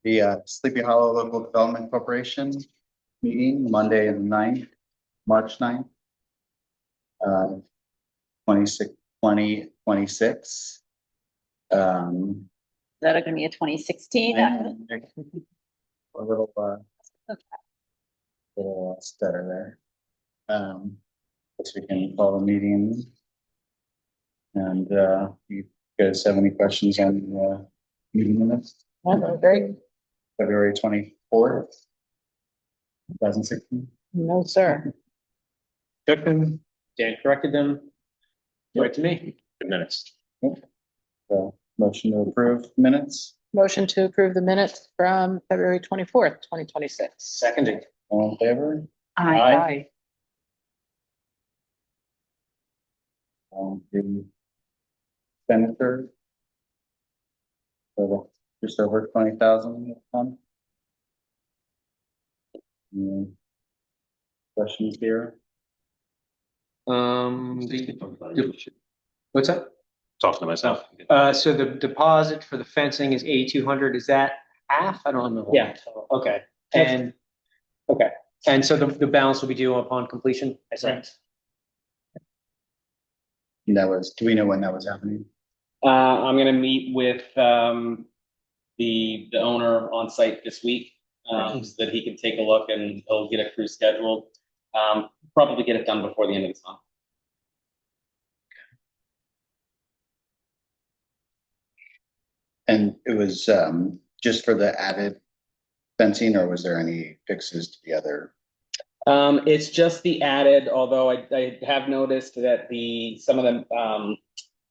the Sleepy Hollow Local Development Corporation meeting Monday and 9th, March 9th. 2026. Is that going to be a 2016? A little stutter there. Guess we can call the meeting. And you guys have any questions on the meeting minutes? Great. February 24th, 2016. No, sir. Took them, Dan corrected them. Right to me. Good minutes. So, motion to approve minutes. Motion to approve the minutes from February 24th, 2026. Seconded. All in favor? Aye. The expenditure for just over 20,000. Questions here? What's that? Talking to myself. So the deposit for the fencing is 8,200. Is that half? I don't know. Yeah. Okay. And so the balance will be due upon completion. Right. That was, do we know when that was happening? I'm gonna meet with the owner on site this week, so that he can take a look and he'll get a crew scheduled. Probably get it done before the end of this month. And it was just for the added fencing, or was there any fixes to the other? It's just the added, although I have noticed that some of the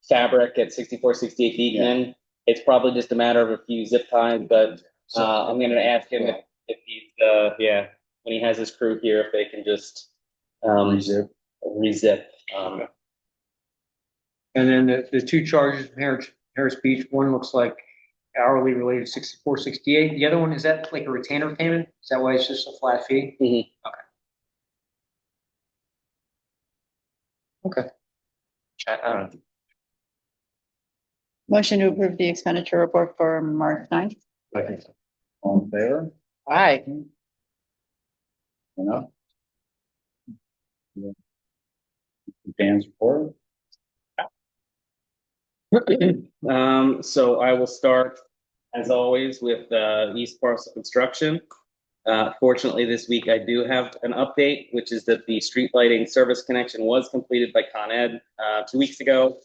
fabric at 64, 68 Beekman, it's probably just a matter of a few zip ties, but I'm going to ask him if he's, when he has his crew here, if they can just rezip. And then the two charges from Harris Beach, one looks like hourly related 64, 68. The other one, is that like a retainer payment? Is that why it's just a flat fee? Mm-hmm. Okay. Motion to approve the expenditure report for March 9th. All in favor? Aye. Enough? Dan's report. So I will start, as always, with East Parcel Construction. Fortunately, this week I do have an update, which is that the street lighting service connection was completed by Con Ed 2 weeks ago.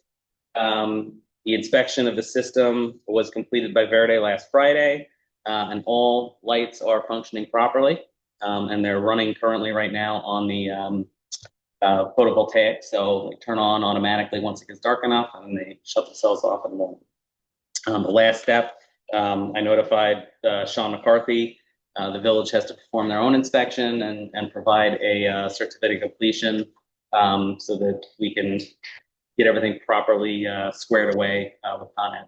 The inspection of the system was completed by Verde last Friday, and all lights are functioning properly, and they're running currently right now on the photovoltaic, so they turn on automatically once it gets dark enough, and they shut themselves off in the morning. The last step, I notified Sean McCarthy. The village has to perform their own inspection and provide a certificate of completion, so that we can get everything properly squared away with Con Ed.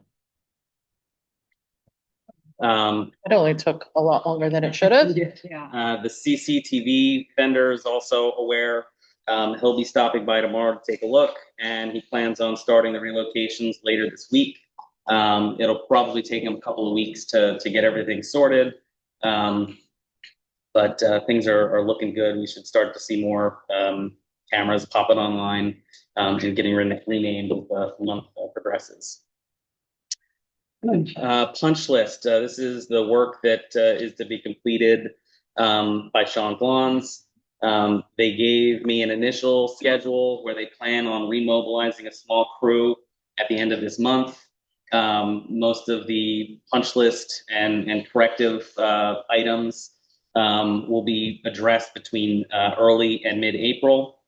It only took a lot longer than it should have. Yeah. The CCTV vendor is also aware. He'll be stopping by tomorrow to take a look, and he plans on starting the relocations later this week. It'll probably take him a couple of weeks to get everything sorted. But things are looking good. We should start to see more cameras popping online and getting renamed as the month progresses. Punch list. This is the work that is to be completed by Sean Glons. They gave me an initial schedule where they plan on remobilizing a small crew at the end of this month. Most of the punch list and corrective items will be addressed between early and mid-April.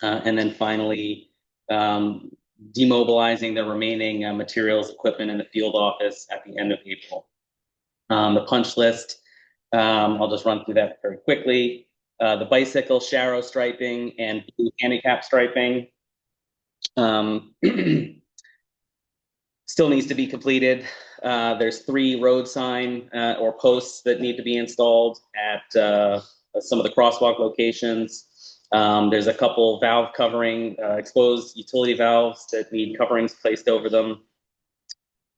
And then finally, demobilizing the remaining materials, equipment in the field office at the end of April. The punch list, I'll just run through that very quickly. The bicycle sharrow striping and blue handicap striping still needs to be completed. There's 3 road sign or posts that need to be installed at some of the crosswalk locations. There's a couple valve covering, exposed utility valves that need coverings placed over them.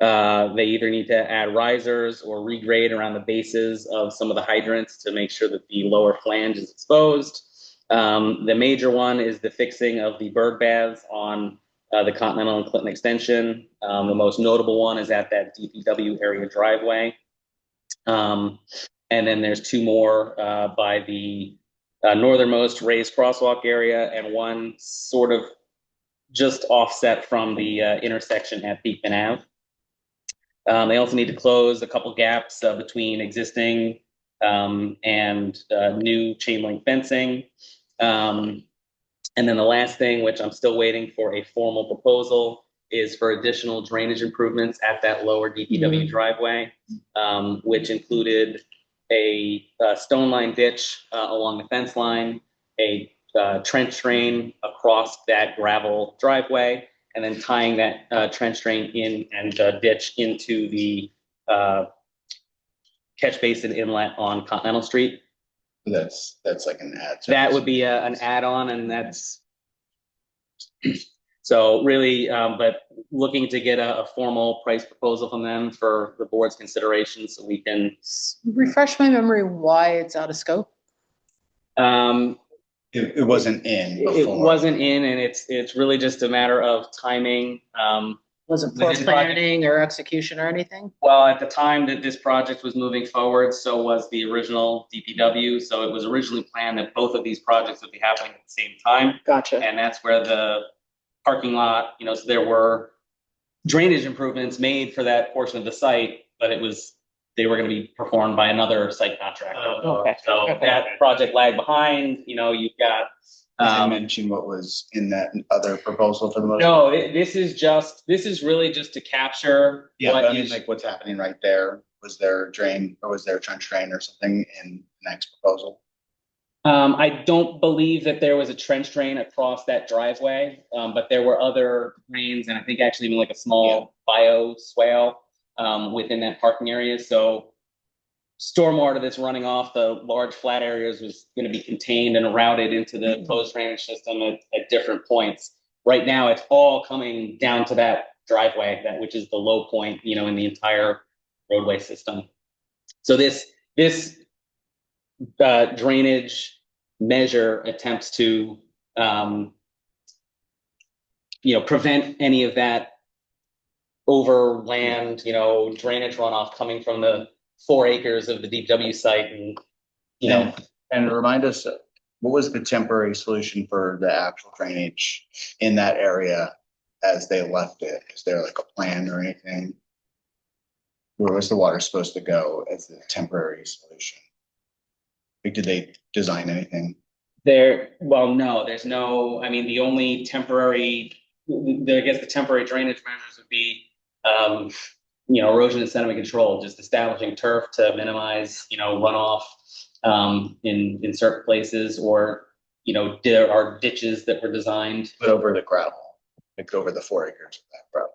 They either need to add risers or regrade around the bases of some of the hydrants to make sure that the lower flange is exposed. The major one is the fixing of the bird baths on the Continental and Clinton extension. The most notable one is at that DPW area driveway. And then there's two more by the northernmost raised crosswalk area and one sort of just offset from the intersection at Beekman Ave. They also need to close a couple gaps between existing and new chain link fencing. And then the last thing, which I'm still waiting for a formal proposal, is for additional drainage improvements at that lower DPW driveway, which included a stone line ditch along the fence line, a trench drain across that gravel driveway, and then tying that trench drain in and ditch into the catch basin inlet on Continental Street. That's like an add. That would be an add-on, and that's so really, but looking to get a formal price proposal from them for the board's consideration, so we can. Refresh my memory why it's out of scope. It wasn't in It before. wasn't in, and it's really just a matter of timing. Wasn't With poor this planning or execution or anything? Well, at the time that this project was moving forward, so was the original DPW. So it was originally planned that both of these projects would be happening at the same time. Gotcha. And that's where the parking lot, so there were drainage improvements made for that portion of the site, but they were going to be performed by another site contractor. Okay. So Okay. that project lagged behind, you've got. Did you mention what was in that other proposal for the most? No, this is really just to capture Yeah, what but I mean, is. like what's happening right there. Was there a drain or was there a trench drain or something in the next proposal? I don't believe that there was a trench drain across that driveway, but there were other drains and I think actually even like a small bio swale within that parking area. So stormwater that's running off the large flat areas was going to be contained and routed into the proposed drainage system at different points. Right now, it's all coming down to that driveway, which is the low point, in the entire roadway system. So this drainage measure attempts to, prevent any of that overland, drainage runoff coming from the 4 acres of the DPW site, and And remind us, what was the temporary solution for the actual drainage in that area as they left it? Is there like a plan or anything? Where was the water supposed to go as the temporary solution? Like, did they design anything? no, there's no. I mean, the only temporary, I guess, the temporary drainage measures would be, erosion and sediment control, just establishing turf to minimize, runoff in certain places, or there are ditches that were designed. But over the gravel, like over the 4 acres of that gravel.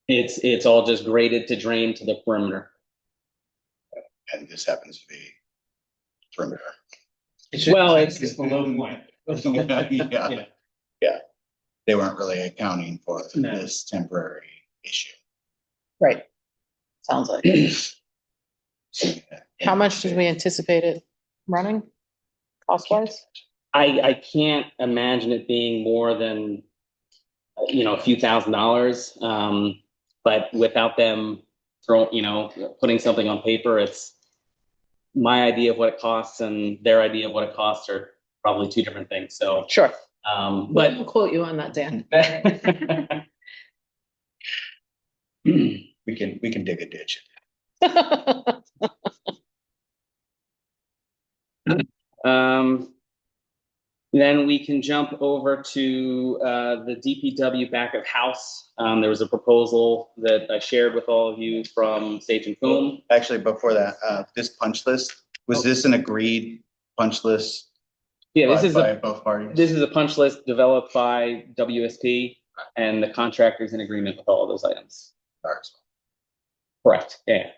It's all just graded to drain to the perimeter. And this happens to be perimeter. Well, it's the low point. Yeah. Yeah. They weren't really accounting for No. this temporary issue. Right. Sounds like. How much did we anticipate it running cost wise? I can't imagine it being more than a few $1,000s. But without them putting something on paper, it's my idea of what it costs and their idea of what it costs are probably two different things. So, Sure. but We'll quote you on that, Dan. We can dig a ditch. Then we can jump over to the DPW back of house. There was a proposal that I shared with all of you from Sage and Coombe. Actually, before that, this punch list, was this an agreed punch list? Yeah, this by is both parties? this is a punch list developed by WSP, and the contractor's in agreement with all of those items. Ours. Correct. Yeah.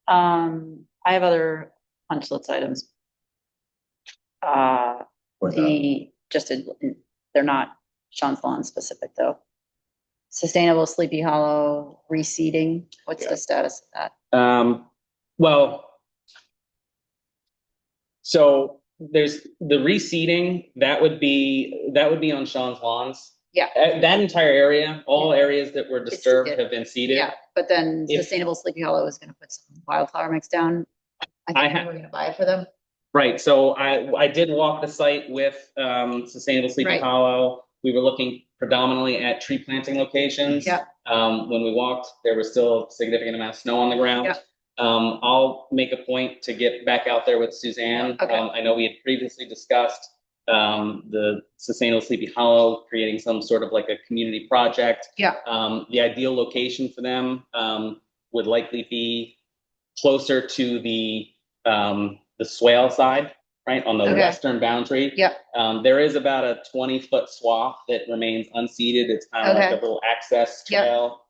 I have other punch list items. Or for them. They're not Sean's Lawn specific though. Sustainable Sleepy Hollow reseeding, what's Yeah. the status of that? Well, so there's the reseeding, that would be on Sean's lawns. Yeah. That entire area, all areas that were disturbed seeded. have been seeded. Yeah, but then If- Sustainable Sleepy Hollow is gonna put some wildflower mix down. I think we're gonna buy it for them. Right, so I did walk the site with Sustainable Sleepy Right. Hollow. We were looking predominantly at tree planting locations. Yeah. When we walked, there was still a significant amount of snow on the ground. Yeah. I'll make a point to get back out there with Suzanne. Okay. I know we had previously discussed the Sustainable Sleepy Hollow, creating some sort of like a community project. Yeah. The ideal location for them would likely be closer to the swale side, right, on the Okay. western boundary. Yeah. There is about a 20-foot swath that remains unseeded. It's kind of like a Okay. little access Yeah. trail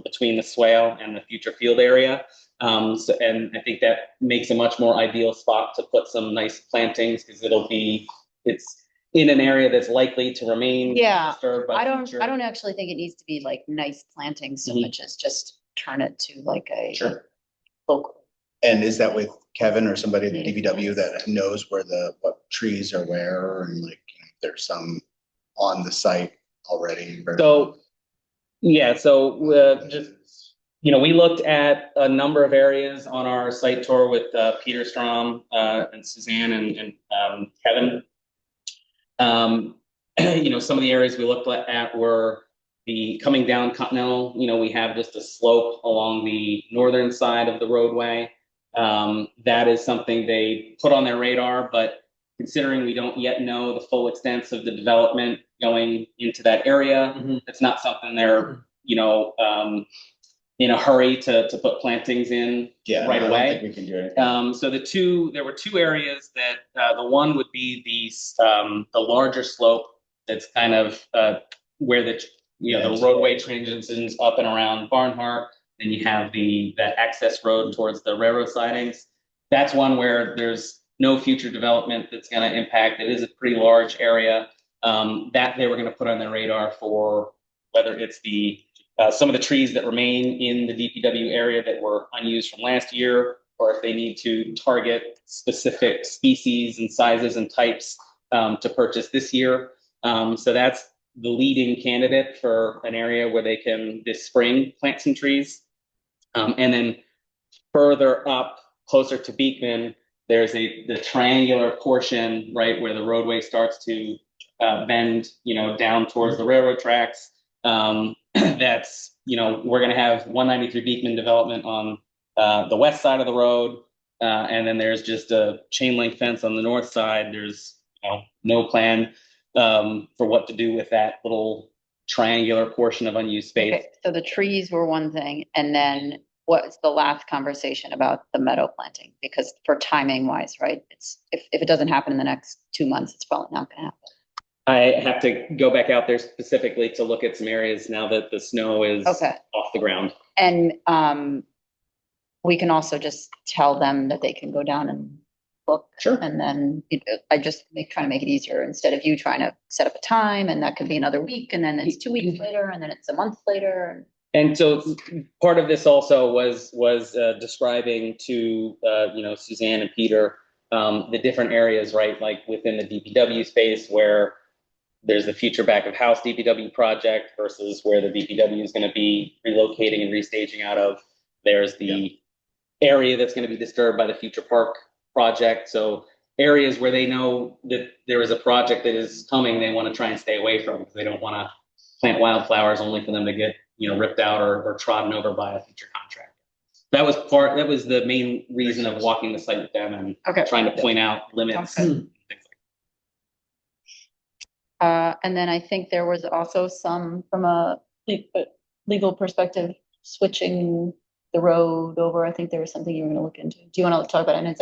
between the swale and the future field area. And I think that makes a much more ideal spot to put some nice plantings because it's in an area that's likely to remain Yeah. disturbed by I future. don't actually think it needs to be like nice plantings so Mhm. much as just turn it to like a Sure. local. And is that with Kevin or somebody at the DPW that knows where what trees are where and like, there's some on the site already? So, yeah, so just, we looked at a number of areas on our site tour with Peter Strom and Suzanne and Kevin. Some of the areas we looked at were the coming down Continental. We have just a slope along the northern side of the roadway. That is something they put on their radar, but considering we don't yet know the full extent of the development going into that area, it's not something they're, in a hurry to put plantings in right away. I don't think we can do anything. So there were two areas that the one would be the larger slope that's kind of where the roadway transitions up and around Barnhart. Then you have the access road towards the railroad sidings. That's one where there's no future development that's going to impact. It is a pretty large area that they were going to put on their radar for whether it's some of the trees that remain in the DPW area that were unused from last year, or if they need to target specific species and sizes and types to purchase this year. So that's the leading candidate for an area where they can this spring plant some trees. And then further up, closer to Beekman, there's the triangular portion, right, where the roadway starts to bend, down towards the railroad tracks. That's, we're going to have 193 Beekman development on the west side of the road. And then there's just a chain link fence on the north side. There's no plan for what to do with that little triangular portion of unused space. Okay, so the trees were one thing, and then what's the last conversation about the meadow planting? Because for timing wise, right? It's if it doesn't happen in the next 2 months, it's probably not gonna happen. I have to go back out there specifically to look at some areas now that the snow is Okay. off the ground. And we can also just tell them that they can go down and look. Sure. And then I just trying to make it easier instead of you trying to set up a time and that could be another week and then it's 2 weeks later and then it's a month later. And so part of this also was describing to Suzanne and Peter the different areas, right? Like within the DPW space where there's the future back of house DPW project versus where the DPW is going to be relocating and restaging out of. There's the area that's going to be disturbed by the future park project. So areas where they know that there is a project that is coming, they want to try and stay away from because they don't want to plant wildflowers only for them to get ripped out or trodden over by a future contractor. That was the main reason of walking the site with them and trying to point out limits. And then I think there was also some from a legal perspective, switching the road over. I think there was something you were going to look into. Do you want to talk about it?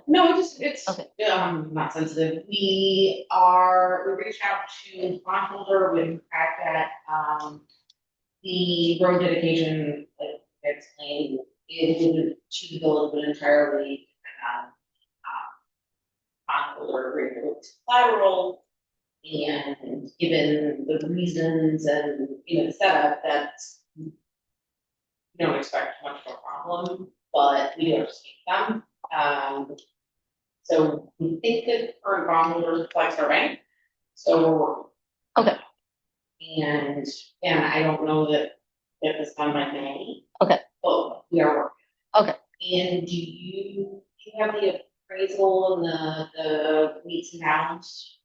No, it's Okay. Not sensitive. We reached out to bondholder with the fact that the road dedication, like I explained, is to the village, but entirely on bondholder agreement with collateral. And given the reasons and, the setup, that's. We don't expect much of a problem, but we do understand them. So we think that current bondholders reflects our bank, so. Okay. And I don't know that it's done by May. Okay. But we are working. Okay. And do you have the appraisal and the meets and bounds?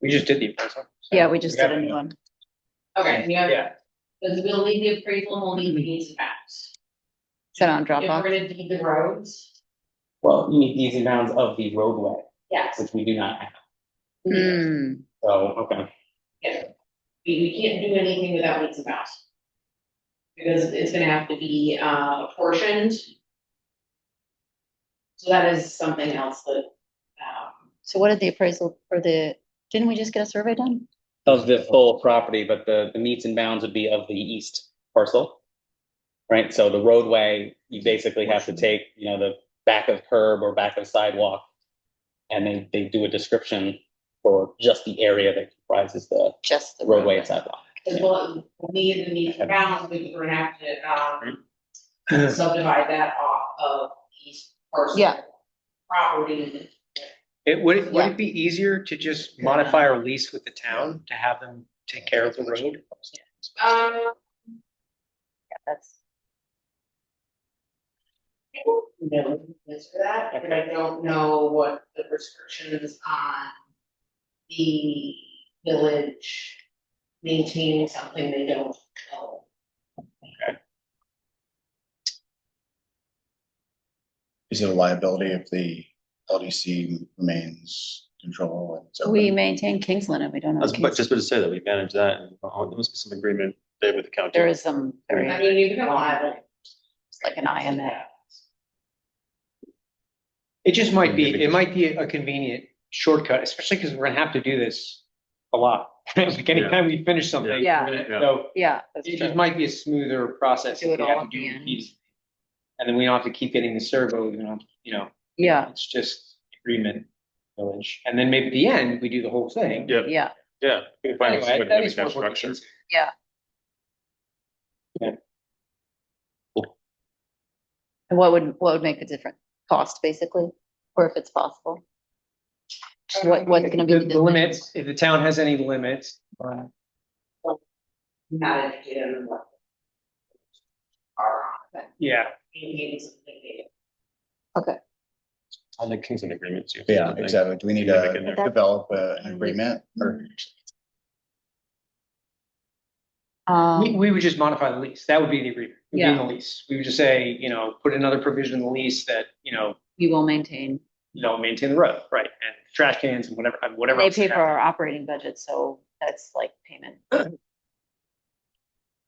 We just did the appraisal. so Yeah, we just did got a it. new one. Okay, and you have, Yeah, because we'll need the appraisal and we'll need the meets and bounds. Is that on If we're Dropbox? gonna deed the roads, Well, you need easy bounds of the roadway, yes. which we do not have. Hmm, So, okay. Yeah. We can't do anything without meets and bounds. Because it's gonna have to be apportioned. So that is something else that, so what did the appraisal for didn't we just get a survey done? Of the full property, but the meets and bounds would be of the east parcel. Right, so the roadway, you basically have to take, the back of curb or back of sidewalk. And they do a description for just the area that comprises the Just the roadway and sidewalk. as well, we need the meets and bounds, because we're gonna have to subdivide that off of east parcel. Yeah. Property. would Yeah. it be easier to just modify our lease with the town to have them take care of the road? Yeah, That's, I don't know the answer to that, but I don't know what the restrictions on the village maintaining something they don't own. Is it a liability if the LDC remains control and so? we maintain Kingsland and we don't I know. was just about to say that we manage that and there must be some agreement there with the county. There is some I very, mean, you become liable. it's like an IMA. It just might be, it might be a convenient shortcut, especially because we're gonna have to do this a lot. Like anytime we finish something. Yeah. we're gonna- Yeah. So Yeah, that's it true. just might be a smoother process. Do if it we all have at to do the it end. easy. And then we don't have to keep getting the survey, we don't, Yeah, it's just agreement village. And then maybe at the end, we do the whole thing. Yeah, yeah, yeah. We can find Anyway, somebody that that is can what we're structure. looking yeah. Yeah. And what would make the difference? Cost, basically, or if it's possible? What's gonna be The the the limits, if the town has any limits. Not educated in what. Are on it, Yeah, maintaining something. Okay, On the Kingston agreement too. Yeah, exactly. Do we need Yeah, they to can- develop an agreement or? we would just modify the lease. That would be the agreement. It would be in Yeah. the lease. We would just say, put another provision in the lease that, we will maintain, maintain the road, right? And trash cans and whatever. they else pay they for have. our operating budget, so that's like payment.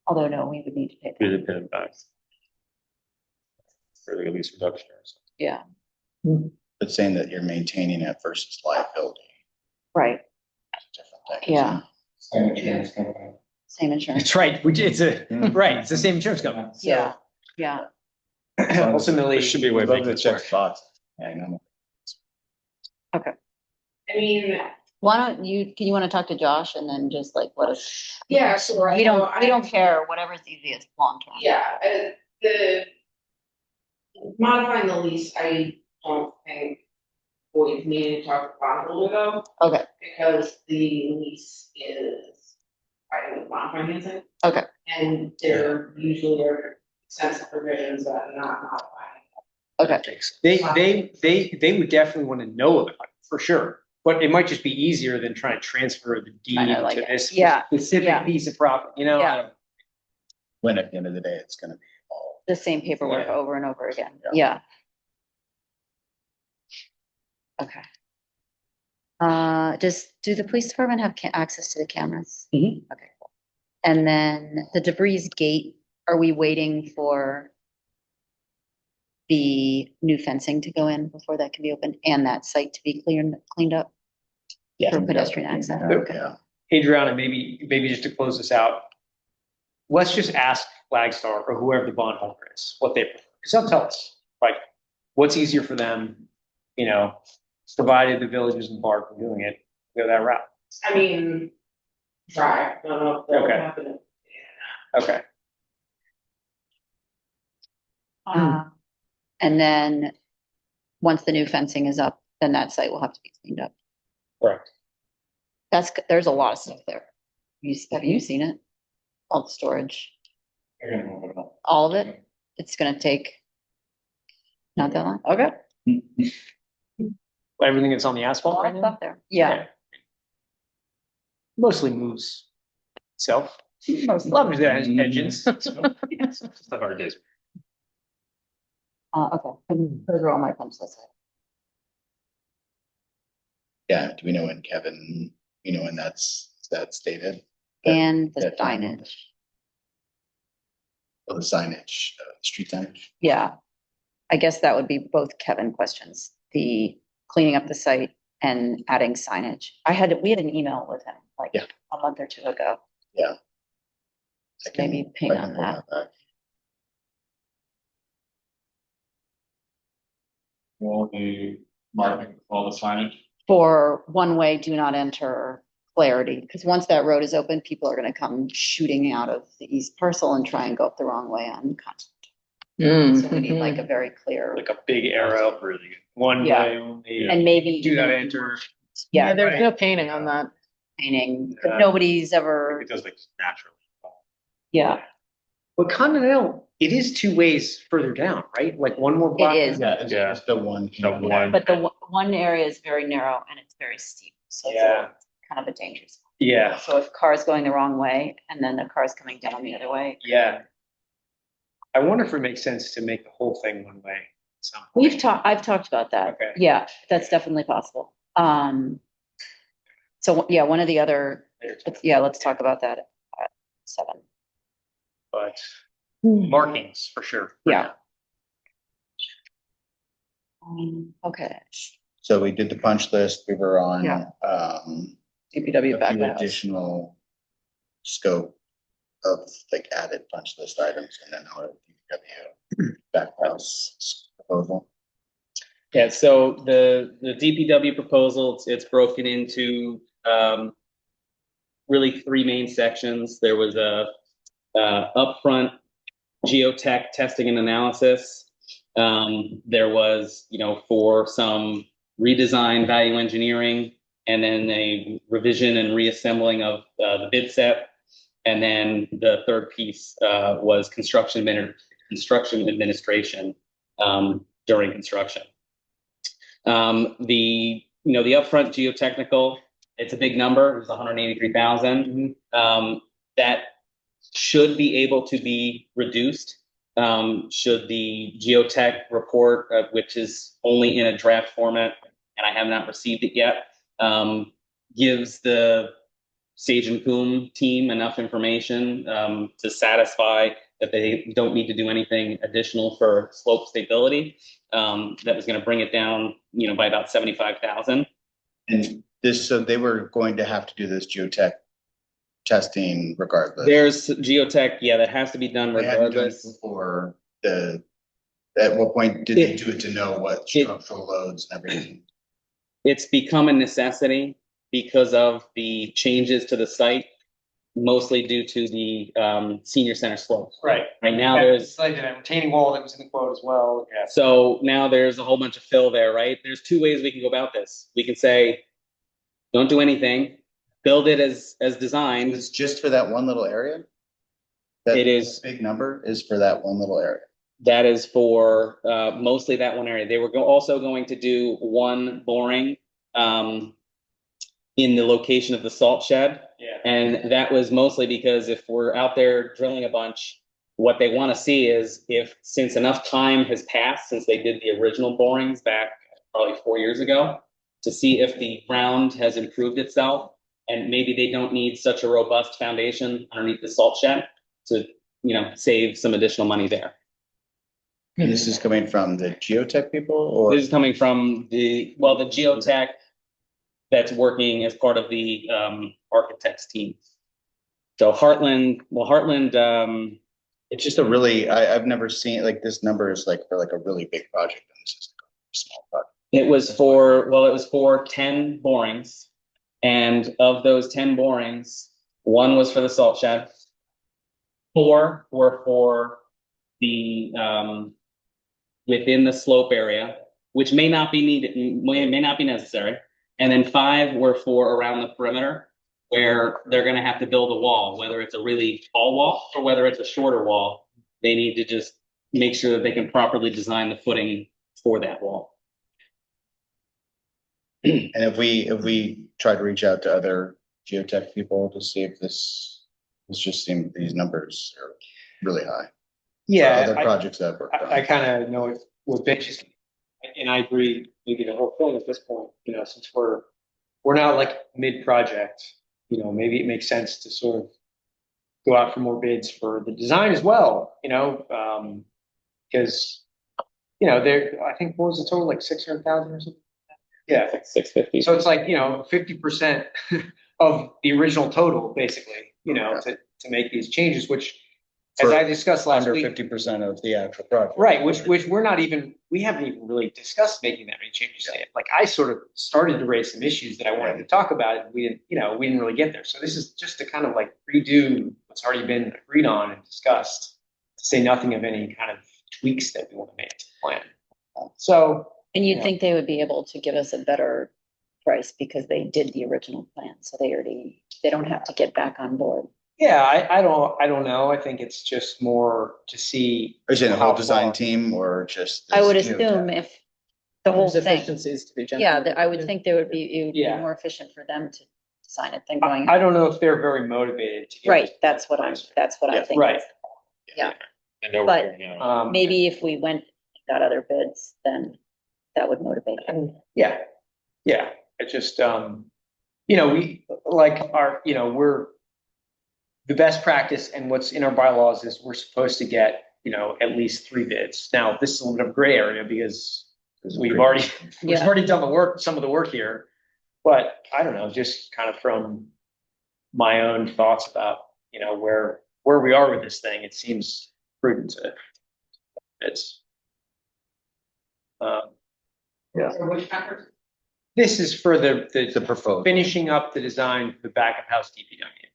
Although, no, we would need to pay We that, did pay it back. For the lease reduction or something. yeah, But saying that you're maintaining it versus liability. right, It's a different thing, yeah, isn't it? same insurance, That's right. It's the same insurance company. So, yeah, yeah. Ultimately. There should be a way of Love making the this check work. box. Yeah, I know. I mean, Why don't you wanna talk to Josh and then just like, let us, yeah, sure. we don't care, whatever's easiest long term. Yeah, the modifying the lease, I don't think we need to talk to bondholder though, Okay, because the lease is fighting with bond financing. okay, And there usually are extensive provisions that are not modifying. okay, They would definitely want to know about it, for sure. But it might just be easier than trying to transfer the deed I know, like to it. this Yeah, yeah. specific piece of property, Yeah. I don't- When at the end of the day, it's gonna be all. the same paperwork Yeah. over and over again, yeah. Okay. Do the police department have access to the cameras? Mhm. Okay, cool. And then the debris gate, are we waiting for the new fencing to go in before that can be opened and that site to be cleaned up? For pedestrian access, okay. Yeah. Adriana, maybe just to close this out. Let's just ask Flagstar or whoever the bondholder is, what they prefer, because they'll tell us, like, what's easier for them, provided the village isn't barred from doing it, go that route. I mean, try, I don't know if that'll Okay. happen. Okay. And then, once the new fencing is up, then that site will have to be cleaned up. Correct. There's a lot of stuff there. Have you seen it? All the storage, all of it? It's gonna take not that long, okay? Everything that's on the A asphalt lot right of now? stuff there, yeah. Mostly moves itself. Mostly. Love the engines. It's not hard days. Okay, those are all my punch lists. Yeah, do we know when Kevin, when that's dated? And the That time. signage, Oh, the signage, street signage? yeah. I guess that would be both Kevin questions, the cleaning up the site and adding signage. We had an email with him like Yeah. a month or two ago. Yeah. I can- Maybe ping I can on look that. at that. All the marking, all the signage. For one-way, do not enter clarity, because once that road is open, people are gonna come shooting out of the east parcel and try and go up the wrong way on Continental. So we need like a very clear, Like a big arrow, Really good. one Yeah. way only. and maybe. Do not enter. Yeah, There's no painting on that. painting, Yeah. but nobody's ever, It does like naturally. yeah, But Continental, it is two ways further down, right? Like one more block. is. Yeah, it's Yeah. just the one. The one. but the one area is very narrow and it's very steep, so it's Yeah. kind of a dangerous. Yeah, So if cars going the wrong way and then the car's coming down the other way. yeah. I wonder if it makes sense to make the whole thing one way. at some point. I've talked about that. Okay. Yeah, that's definitely possible. So, yeah, one of the other, let's talk about that at 7. But markings for sure. Yeah. Okay, So we did the punch list, we were on, Yeah. a DPW few back. additional scope of like added punch list items and then our DPW backhouse proposal. Yeah, so the DPW proposal, it's broken into really 3 main sections. There was a upfront geotech testing and analysis. There was, for some redesign, value engineering, and then a revision and reassembling of the bid set. And then the third piece was construction administration during construction. The upfront geotechnical, it's a big number. It was 183,000. That should be able to be reduced. Should the geotech report, which is only in a draft format, and I have not received it yet, gives the Sage and Coombe team enough information to satisfy that they don't need to do anything additional for slope stability. That was going to bring it down, by about 75,000. And so they were going to have to do this geotech testing regardless. There's geotech, that has to be done They hadn't done it regardless. before at what point did they do it to know what structural loads and everything? It's become a necessity because of the changes to the site, mostly due to the senior center slopes. Right. Right now, there's like that retaining wall that was in the quote as well. Yeah. so now there's a whole bunch of fill there, right? There's 2 ways we can go about this. We can say, don't do anything, build it as designed. It's just for that one little area? It is. Big number is for that one little area. That is for mostly that one area. They were also going to do one boring in the location of the salt shed. Yeah. And that was mostly because if we're out there drilling a bunch, what they want to see is since enough time has passed since they did the original borings back probably 4 years ago, to see if the ground has improved itself and maybe they don't need such a robust foundation underneath the salt shed to, save some additional money there. And this is coming from the geotech people or? This is coming from the geotech that's working as part of the architects team. So Heartland, It's just a really, I've never seen, like, this number is like for like a really big project and this is like a small project. It was for 10 borings. And of those 10 borings, one was for the salt shed. 4 were for the, within the slope area, which may not be needed, may not be necessary. And then 5 were for around the perimeter, where they're gonna have to build a wall, whether it's a really tall wall or whether it's a shorter wall. They need to just make sure that they can properly design the footing for that wall. And if we try to reach out to other geotech people to see if this just seems, these numbers are really high. For Yeah, other projects that work. I kind of know what Bitch is, and I agree, maybe the whole thing at this point, since we're not like mid-project, maybe it makes sense to sort of go out for more bids for the design as well, because, there, I think, what was the total, like 600,000 or something? Yeah. Like 650. So it's like, 50% of the original total, basically, to make these changes, which, as I discussed last Under week. 50% of the actual project. Right, which we haven't even really discussed making that many changes yet. Like, I sort of started to raise some issues that I wanted to talk about, and we didn't really get there. So this is just to kind of like redo what's already been agreed on and discussed, to say nothing of any kind of tweaks that we want to make to the plan. So. And you'd Yeah. think they would be able to give us a better price because they did the original plan, so they don't have to get back on board. Yeah, I don't know. I think it's just more to see. Is it a whole how design far- team or just? I would this assume geotech? if the whole There's thing, efficiencies to be yeah, generated. I would think it would be Yeah. more efficient for them to design it than going. I don't know if they're very motivated to get. Right, that's what I Yeah, think. Right. Yeah, And they're But- working, you know, maybe if we went, and got other bids, then that would motivate them. Yeah, I just, we, like, we're, the best practice and what's in our bylaws is we're supposed to get, at least 3 bids. Now, this is a little bit of gray area because we've already done some of the work here. But I don't know, just kind of from my own thoughts about, where we are with this thing, it seems prudent to, it's, yeah. Or which effort? This is for The the proposal. finishing up the design for the back of house DPW.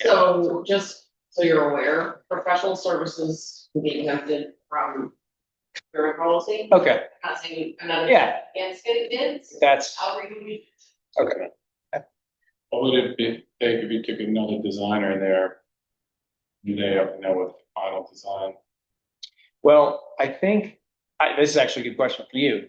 So just so you're aware, professional services will be exempted from your policy. Okay, Not saying another. Yeah. Against getting bids. that's, I'll read okay. What would it be, take if you took another designer in there? Do they have to know what the final design? Well, I think, this is actually a good question for you.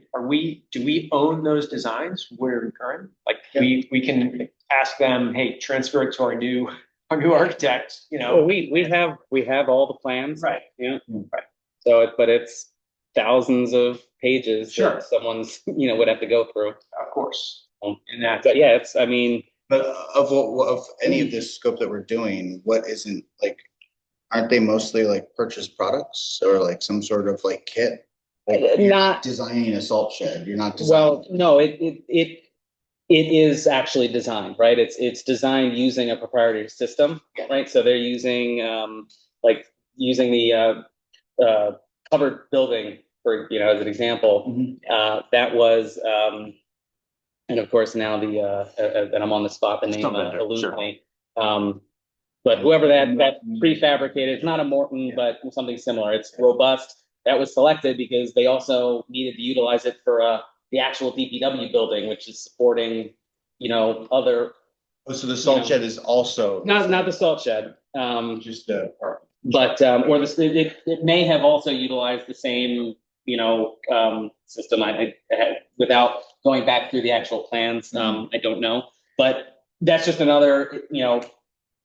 Do we own those designs? We're current, like, we can ask them, hey, transfer it to our new architect, Well, we have all the plans. Right. Yeah. Right. So, but it's thousands of pages Sure. that someone's, would have to go through. Of course. Um, And that's, But yeah, it's, I mean, But of any of this scope that we're doing, what isn't like, aren't they mostly like purchased products or like some sort of like kit? Like you're not, designing a salt shed, you're not designing. well, no, it is actually designed, right? It's designed using a proprietary system, right? So they're using, using the, covered building for, as an example. Mhm. That was, and of course now and I'm on the spot, the name Some vendor, eludes sure. me. But whoever that prefabricated, it's not a Morton, but something similar. It's robust. That was selected because they also needed to utilize it for the actual DPW building, which is supporting, other, Oh, so the salt shed is also. not the salt shed. Just a. But, or it may have also utilized the same, system. Without going back through the actual plans, I don't know. But that's just another,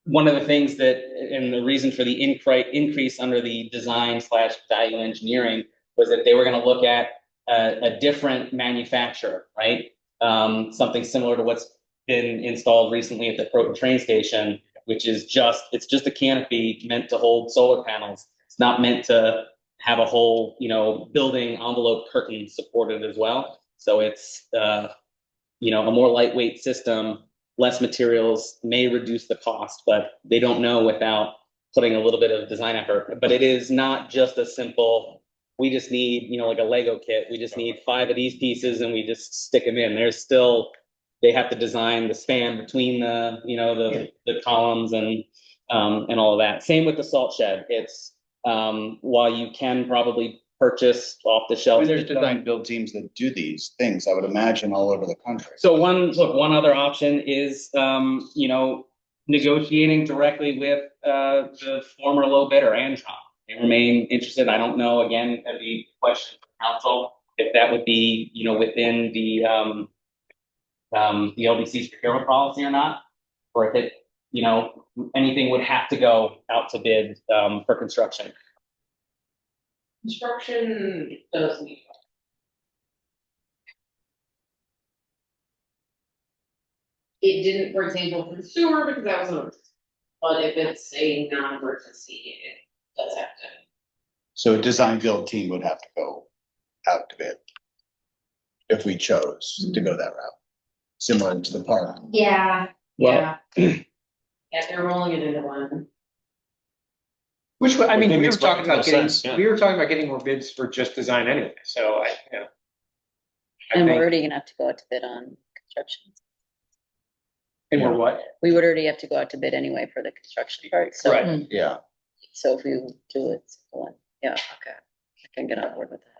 one of the things that, and the reason for the increase under the design/value engineering was that they were going to look at a different manufacturer, right? Something similar to what's been installed recently at the Croton train station, which is it's just a canopy meant to hold solar panels. It's not meant to have a whole, building envelope curtain supported as well. So it's, a more lightweight system, less materials may reduce the cost, but they don't know without putting a little bit of design effort. But it is not just a simple, we just need, like a Lego kit. We just need 5 of these pieces and we just stick them in. There's still, they have to design the span between the, the columns and all of that. Same with the salt shed. It's, while you can probably purchase off the I shelf. mean, there's design build teams that do these things, I would imagine, all over the country. So one other option is, negotiating directly with, the former low bidder, Antron. They remain interested. I don't know, again, that'd be a question for council, if that would be, within the LDC's procurement policy or not, or if it, anything would have to go out to bid, for construction. Construction does need. It didn't, for example, for the sewer, because that was an emergency. But if it's a non-emergency, it does have to. So a design build team would have to go out to bid if we chose to go that route, similar to the park. Yeah, Well- yeah. Yeah, they're rolling it into one. Which, I mean, It we were makes talking about practical getting, sense, yeah. we were talking about getting more bids for just design anyway, so I And we're think, already gonna have to go out to bid on construction. and we're what? We would already have to go out to bid anyway for the construction part, so. Right. Yeah, So if we do it, yeah, okay, I can get on board with that.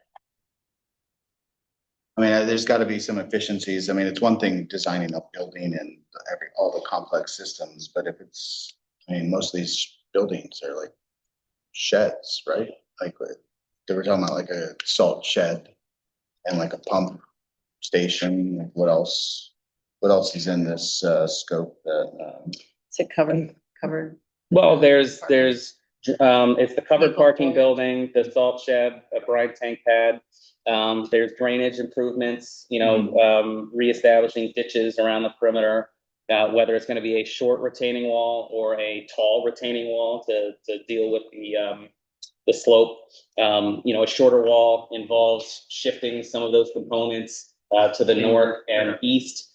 I mean, there's gotta be some efficiencies. I mean, it's one thing designing a building and all the complex systems, but if it's, I mean, most of these buildings are like sheds, right? Like, they were talking about like a salt shed and like a pump station. Like, what else? What else is in this scope that? Is it covered? Well, it's the covered parking building, the salt shed, a brine tank pad. There's drainage improvements, reestablishing ditches around the perimeter. Whether it's gonna be a short retaining wall or a tall retaining wall to deal with the slope. A shorter wall involves shifting some of those components to the north and east.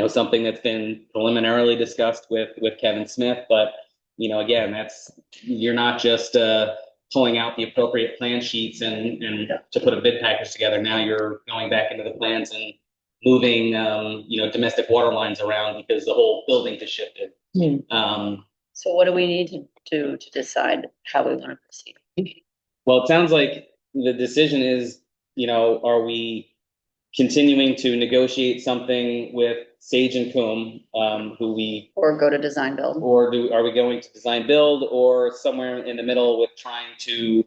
Something that's been preliminarily discussed with Kevin Smith, but again, you're not just pulling out the appropriate plan sheets and to put a bid package together. Now you're going back into the plans and moving domestic water lines around because the whole building has shifted. So what do we need to do to decide how we want to proceed? Well, it sounds like the decision is, are we continuing to negotiate something with Sage and Coombe, who we, Or go to design build? or are we going to design build, or somewhere in the middle with trying to,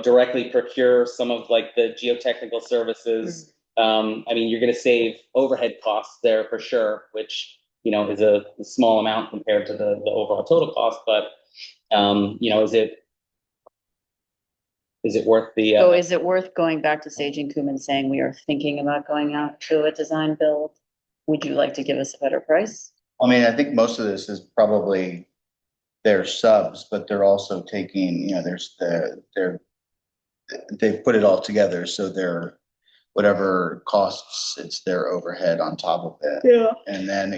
directly procure some of like the geotechnical services? I mean, you're going to save overhead costs there for sure, which, is a small amount compared to the overall total cost, but, is it worth the? So is it worth going back to Sage and Coombe and saying we are thinking about going out to a design build? Would you like to give us a better price? I mean, I think most of this is probably their subs, but they're also taking, they've put it all together, so they're, whatever costs, it's their overhead on top of it. Yeah. And then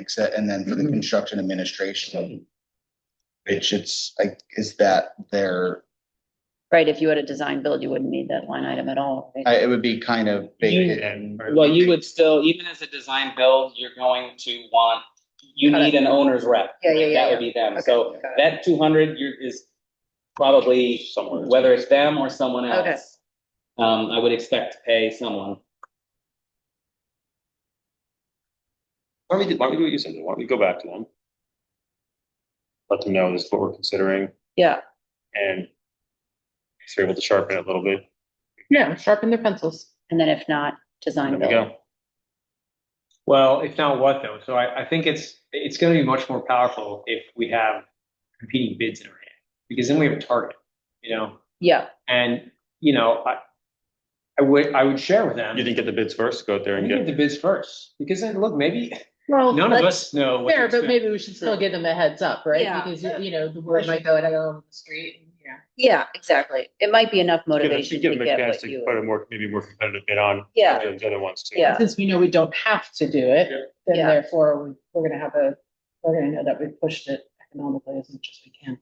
for the construction administration, which it's like, is that their, Right, if you had a design build, you wouldn't need that line item at all, right? it would be kind of big. Well, you would still, even as a design build, you're going to want, you Got it. need an owner's rep. Yeah. That would be them. Okay, So got it. that 200 is probably Somewhere. whether it's them or someone Okay. else. I would expect to pay someone. Why don't we do what you said? Why don't we go back to them? Let them know this is what we're considering, Yeah, and if you're able to sharpen it a little bit, Yeah, sharpen their pencils. and then if not, design there we build. go. Well, if not what though, so I think it's gonna be much more powerful if we have competing bids in our hand, because then we have a target, Yeah, and, I would share with them. You didn't get the bids first, go out there I and think get get, the bids first, because then, look, maybe Well, none of that's us know. what fair, to but expect. maybe we should still give them a heads up, right? Yeah. Because, the word might go out on the street. yeah, exactly. It might be enough motivation give to them a get chance what to you. put a maybe more competitive bid on. Yeah. The other ones too. Yeah. Since we know we don't have to do it, then Yeah. therefore we're gonna know that we've pushed it economically as much as we can.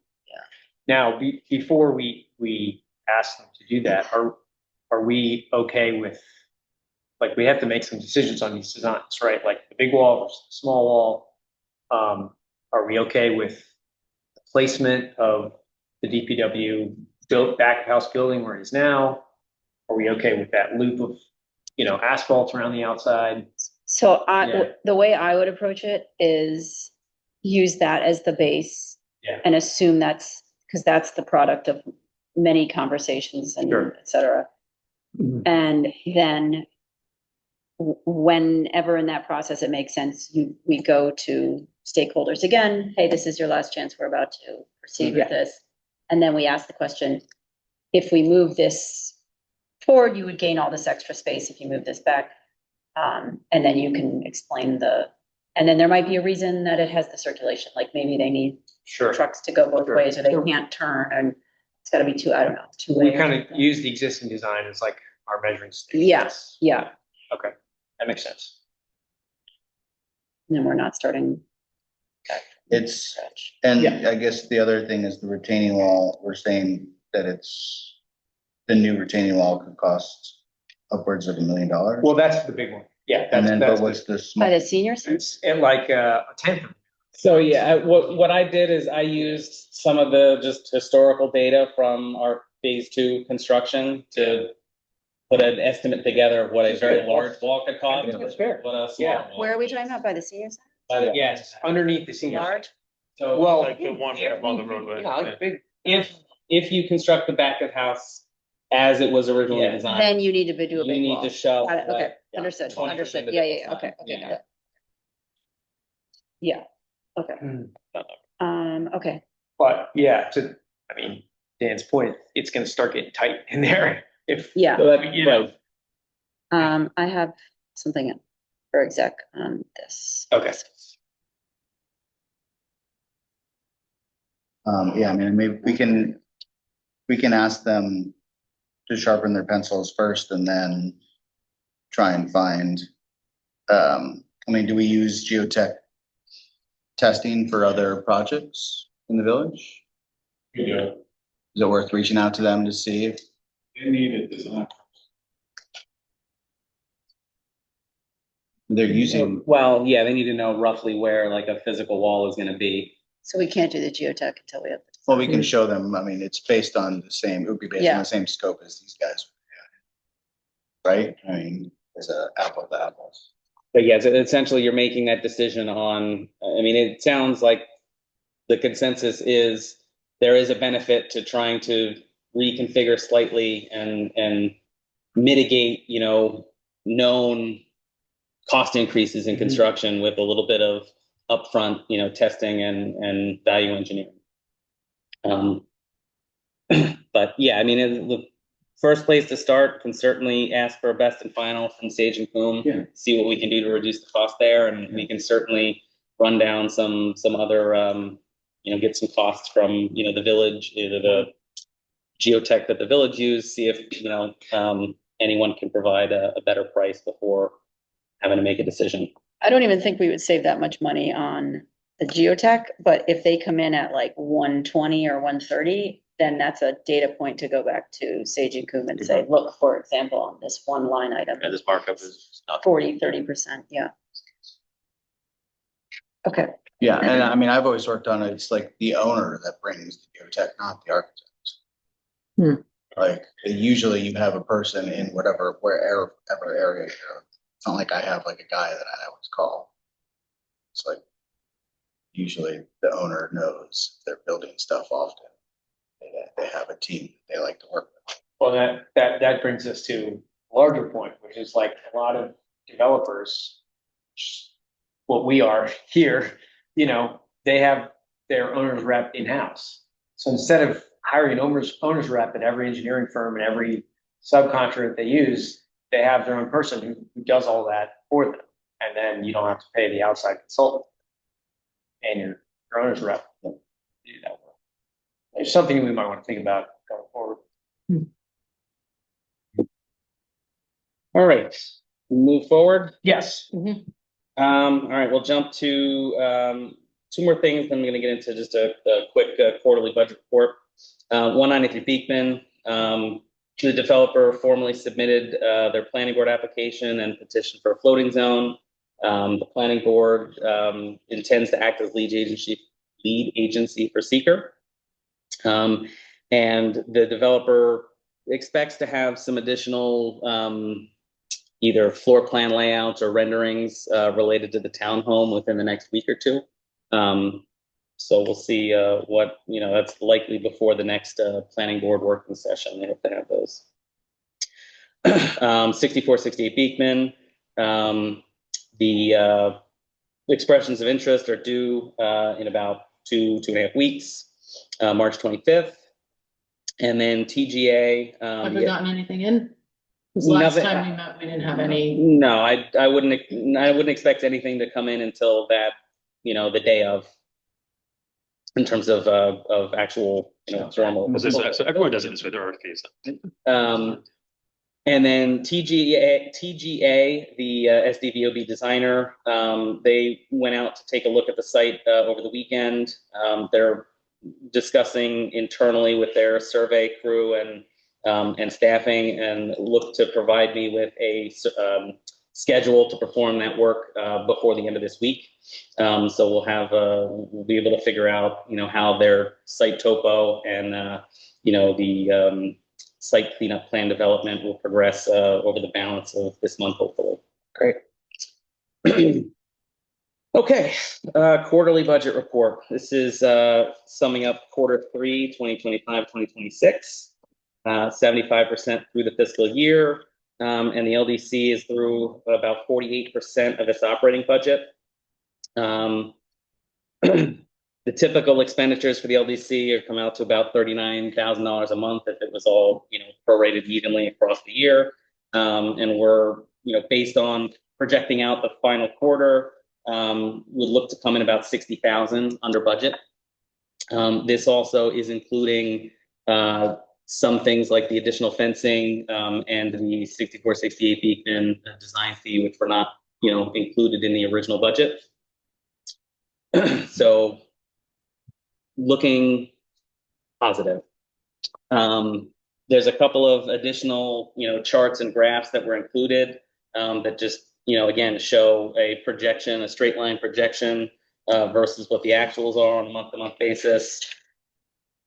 Now, before we ask them to do that, are we okay with, like, we have to make some decisions on these designs, right? Like the big wall versus the small wall. Are we okay with the placement of the DPW built back of house building where it is now? Are we okay with that loop of, asphalt around the outside? So Yeah. the way I would approach it is use that as the base. Yeah. And assume because that's the product of many conversations and Sure. et cetera. And then whenever in that process it makes sense, we go to stakeholders again. Hey, this is your last chance. We're about to proceed with this. And then we ask the question, if we move this forward, you would gain all this extra space if you move this back. And then you can explain and then there might be a reason that it has the circulation, like maybe they need Sure. trucks to go both Sure. ways, or they can't turn, and it's gotta be I don't know, two We way. kind of use the existing design as like our measuring stick. Yes, yeah, Okay, that makes sense. and then we're not starting. It's, scratch. and Yeah. I guess the other thing is the retaining wall, we're saying that the new retaining wall could cost upwards of $1 million. Well, that's the big one. Yeah, And then, but that's what's the By small? the seniors? it's at like a tenth. So yeah, what I did is I used some of the just historical data from our phase 2 construction to put an estimate together of what a very large wall could cost. Yeah, that's fair. What a small Yeah. wall. Where are we talking about, by the seniors? Yes, underneath the senior. Large? So Well, Like the one on the roadway. Yeah, like big. if you construct the back of house as it was originally Yeah. designed, Then you need to do a you big need wall. to shove. Got it, okay, like, understood, 20% understood, of yeah, the yeah, design. okay, Yeah. got it. Yeah, okay, okay, But yeah, Dan's point, it's gonna start getting tight in there if. yeah. So that, You know. right. I have something for exec on this. Okay. Yeah, I mean, maybe we can ask them to sharpen their pencils first and then try and find, do we use geotech testing for other projects in the village? We do, Is it worth reaching out to them to see if, they need a design. they're using, Well, yeah, they need to know roughly where like a physical wall is gonna be. So we can't do the geotech until we have. well, we can show them, it's based on it would be based on Yeah. the same scope as these guys. Right? It's a apple to apples. But yes, essentially you're making that decision on, it sounds like the consensus is there is a benefit to trying to reconfigure slightly and mitigate, known cost increases in construction with a little bit of upfront, testing and value engineering. But yeah, the first place to start can certainly ask for a best and final from Sage and Coombe. Yeah. See what we can do to reduce the cost there, and we can certainly run down some other, get some costs from the village, either the geotech that the village use. See if anyone can provide a better price before having to make a decision. I don't even think we would save that much money on the geotech, but if they come in at like 120 or 130, then that's a data point to go back to Sage and Coombe and say, look, for example, on this one line item, And this markup is not. 40-30%, yeah. Okay, Yeah, and I've always worked on it, it's like the owner that brings the geotech, not the architect. Like, usually you have a person in wherever area you're. It's not like I have like a guy that I always call. It's like, usually the owner knows if they're building stuff often. They have a team they like to work with. Well, that brings us to a larger point, which is like a lot of developers, what we are here, they have their owner's rep in-house. So instead of hiring an owner's rep at every engineering firm and every subcontractor that they use, they have their own person who does all that for them. And then you don't have to pay the outside consultant and your owner's rep to do that work. It's something we might want to think about going forward. All right, move forward. Yes. All right, we'll jump to 2 more things, then I'm going to get into just a quick quarterly budget report. 193 Beekman, the developer formally submitted their planning board application and petition for a floating zone. The planning board intends to act as lead agency for seeker. And the developer expects to have some additional either floor plan layouts or renderings related to the townhome within the next week or two. So we'll see what, that's likely before the next planning board working session. They hope to have those. 6468 Beekman, the expressions of interest are due in about 2.5 weeks, March 25th. And then TGA. Have we gotten anything in? Because last time we met, we didn't have any. No, I wouldn't expect anything to come in until that, the day of, in terms of actual, formal. So everyone does it this way, there are fees. And then TGA, the SDVOB designer, they went out to take a look at the site over the weekend. They're discussing internally with their survey crew and staffing, and look to provide me with a schedule to perform that work before the end of this week. So we'll be able to figure out, how their site topo and the site cleanup plan development will progress over the balance of this month, hopefully. Great. Okay, quarterly budget report. This is summing up Q3 2025-2026, 75% through the fiscal year, and the LDC is through about 48% of its operating budget. The typical expenditures for the LDC are come out to about $39,000 a month if it was all, prorated evenly across the year. And we're, based on projecting out the final quarter, would look to come in about 60,000 under budget. This also is including some things like the additional fencing and the 6468 Beekman design fee, which were not, included in the original budget. So looking positive. There's a couple of additional, charts and graphs that were included that just, again, show a projection, a straight line projection versus what the actuals are on a month-to-month basis.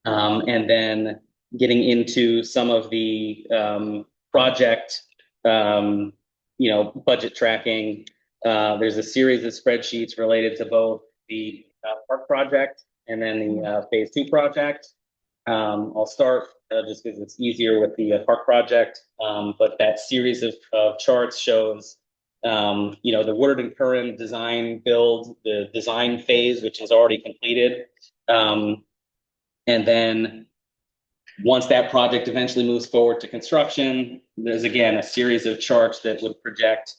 And then getting into some of the project, budget tracking. There's a series of spreadsheets related to both the park project and then the phase 2 project. I'll start just because it's easier with the park project, but that series of charts shows the Woodard and Curran design build, the design phase, which is already completed. And then once that project eventually moves forward to construction, there's again a series of charts that would project,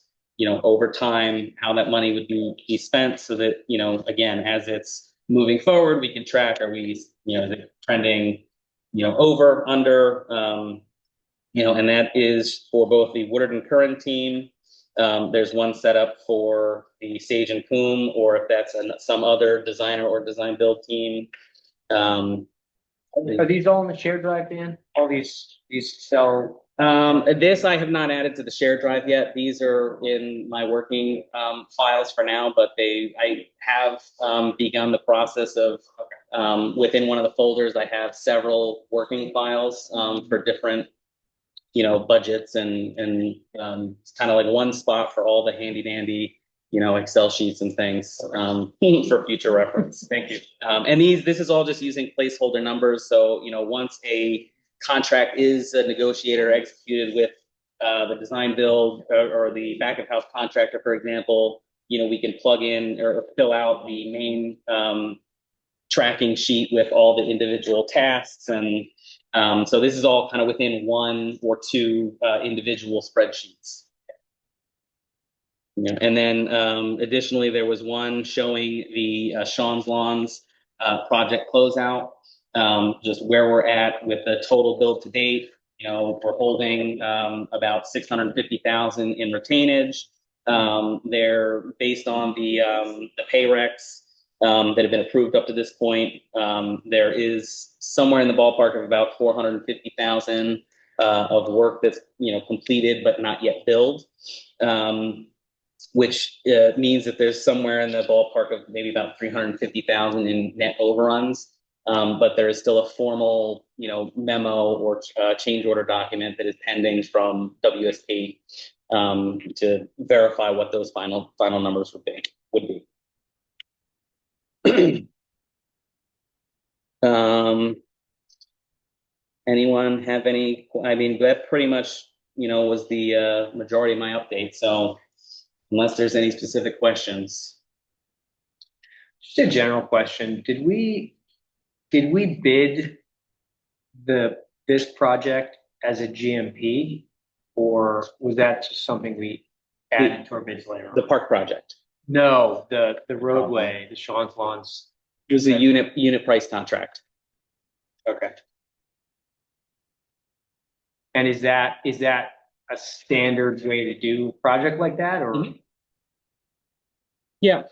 over time, how that money would be spent, so that, again, as it's moving forward, we can track, are we, is it trending, over, under, and that is for both the Woodard and Curran team. There's one set up for the Sage and Coombe, or if that's some other designer or design build team. Are these all in the shared drive, Dan? All these cell? This I have not added to the shared drive yet. These are in my working files for now, but I have begun the process of within one of the folders. I have several working files for different, budgets, and it's kind of like one spot for all the handy dandy, Excel sheets and things for future reference. Thank you. And this is all just using placeholder numbers. So, once a contract is negotiated or executed with the design build or the back of house contractor, for example, we can plug in or fill out the main tracking sheet with all the individual tasks. And so this is all kind of within one or two individual spreadsheets. And then additionally, there was one showing the Sean's Lawns project closeout, just where we're at with the total build to date. We're holding about 650,000 in retainage. They're based on the pay recs. that have been approved up to this point. There is somewhere in the ballpark of about 450,000 of work that's completed but not yet billed, which means that there's somewhere in the ballpark of maybe about 350,000 in net overruns. But there is still a formal, memo or change order document that is pending from WSP to verify what those final numbers would be. Anyone have any? I mean, that pretty much, was the majority of my update. So unless there's any specific questions. Just a general question. Did we bid this project as a GMP, or was that just something we added to our bids later on? The park project. No, the roadway, the Sean's Lawns. It was a unit price contract. Okay. And is that a standard way to do a project like that, or? Mhm. Yeah,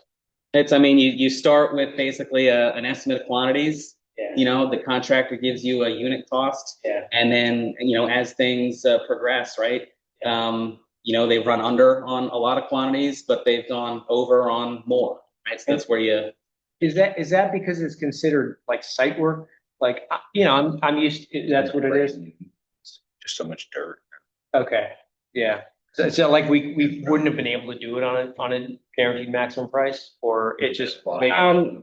you start with basically an estimate of quantities. Yeah. The contractor gives you a unit cost. Yeah. And then, as things progress, right? They've run under on a lot of quantities, but they've gone over on more, right? So that's where you. Is that because it's considered like site work? Like, I'm used to, that's what it is. Just so much dirt. Okay, yeah. So like we wouldn't have been able to do it on a guaranteed maximum price, or it just.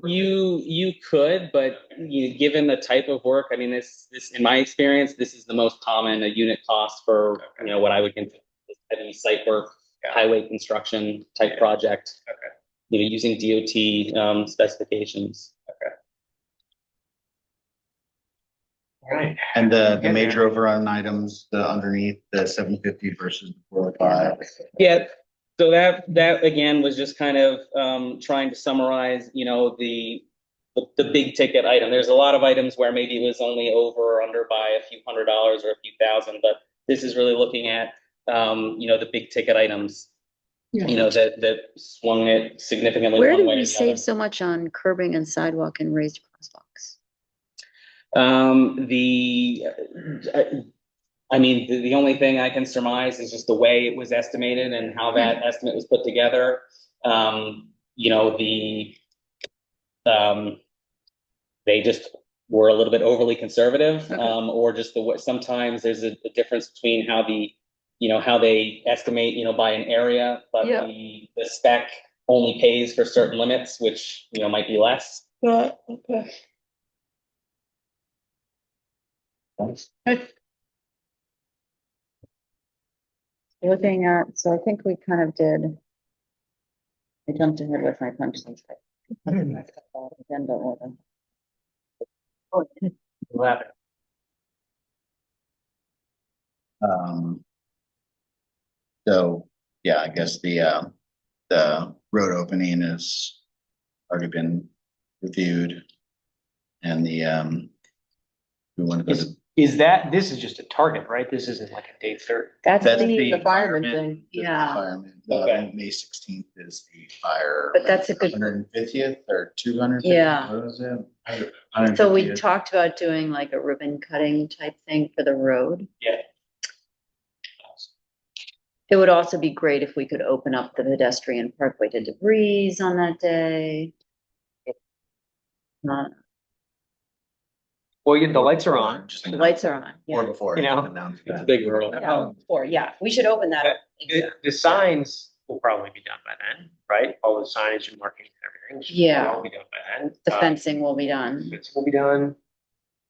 You could, but given the type of work, I mean, this in my experience, this is the most common a unit cost for what I would consider heavy site work, highway construction type project. Okay. Using DOT specifications. Okay. All right. And the major overrun items, the underneath the 750 versus the 405. Yeah. So that again was just kind of trying to summarize, the big ticket item. There's a lot of items where maybe it was only over or under by a few $100s or a few thousand, but this is really looking at the big ticket items. That swung it significantly. Where one did way we or the save other. so much on curbing and sidewalk and raised crosswalks? The only thing I can surmise is just the way it was estimated and how that estimate was put together. They just were a little bit overly conservative, or just sometimes there's a difference between how how they estimate, by an area, but the spec only pays for certain limits, which, might be less. Yeah, okay. Looking at, so I think we kind of did. I jumped ahead with my punch list. Agenda order. So, yeah, I guess the road opening has already been reviewed. And we want to go to. This is just a target, right? This isn't like a date certain. That's That's the, The fireman thing. yeah, Fireman. Okay. May 16th is the fire. but that's a good, 150th or 250th? Yeah. What was it? so we 150th. talked about doing like a ribbon cutting type thing for the road. Yeah. It would also be great if we could open up the pedestrian parkway to debris on that day. If not, Well, the lights are on. Just the lights are on, Or yeah. before. You know, announced It's a that. big world. Yeah, we should open that up. The signs will probably be done by then, right? All the signage and markings and everything. should Yeah. all be done by then. The fencing will be done. Fencing will be done.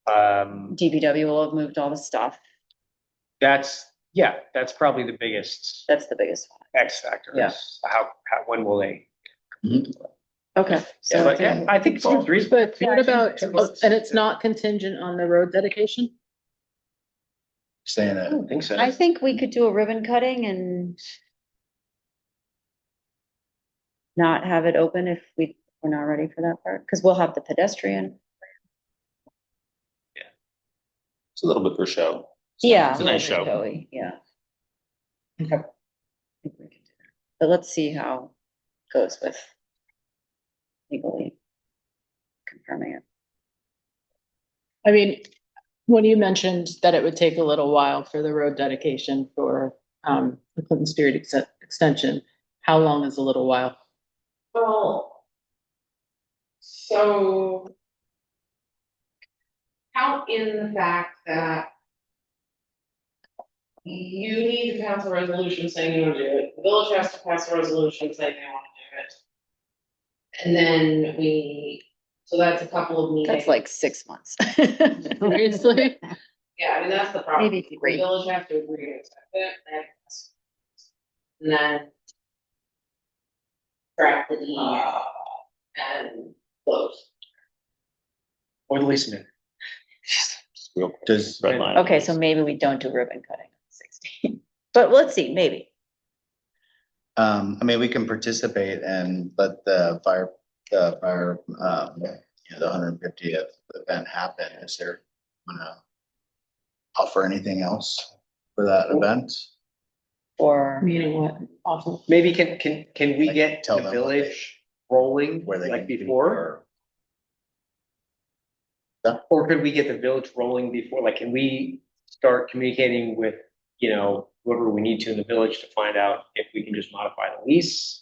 DPW will have moved all the stuff. That's probably the biggest That's the biggest one. X factor. Yeah. Is when will they? Okay. Yeah, So but yeah, I think it's reasonable. But what about, and it's not contingent on the road dedication? Saying I that. don't think so. I think we could do a ribbon cutting and not have it open if we're not ready for that part, because we'll have the pedestrian. It's a little bit for show. Yeah. It's a nice show. showy, yeah. Okay. I think we can do that. But let's see how it goes with legally. confirming it. I mean, when you mentioned that it would take a little while for the road dedication for the Clinton Street extension, how long is a little while? Well, so count in the fact that you need to pass a resolution saying you want to do it. The village has to pass a resolution saying they want to do it. And then so that's a couple of meetings. That's like 6 months. Seriously? Yeah, I mean, that's the problem. Maybe The 3. village have to agree to accept it, and then draft the deed and close. Or at least a minute. Real Does, red line. Okay, so maybe we don't do ribbon cutting on 16, but let's see, maybe. I mean, we can participate and let the fire, you know, the 150th event happen. Is there, wanna offer anything else for that event? Or, Meaning what? Awesome. Maybe can we Like, get tell the them what they- village rolling Where they like can be, before? Or could we get the village rolling before, like, can we start communicating with, you know, whoever we need to in the village to find out if we can just modify the lease?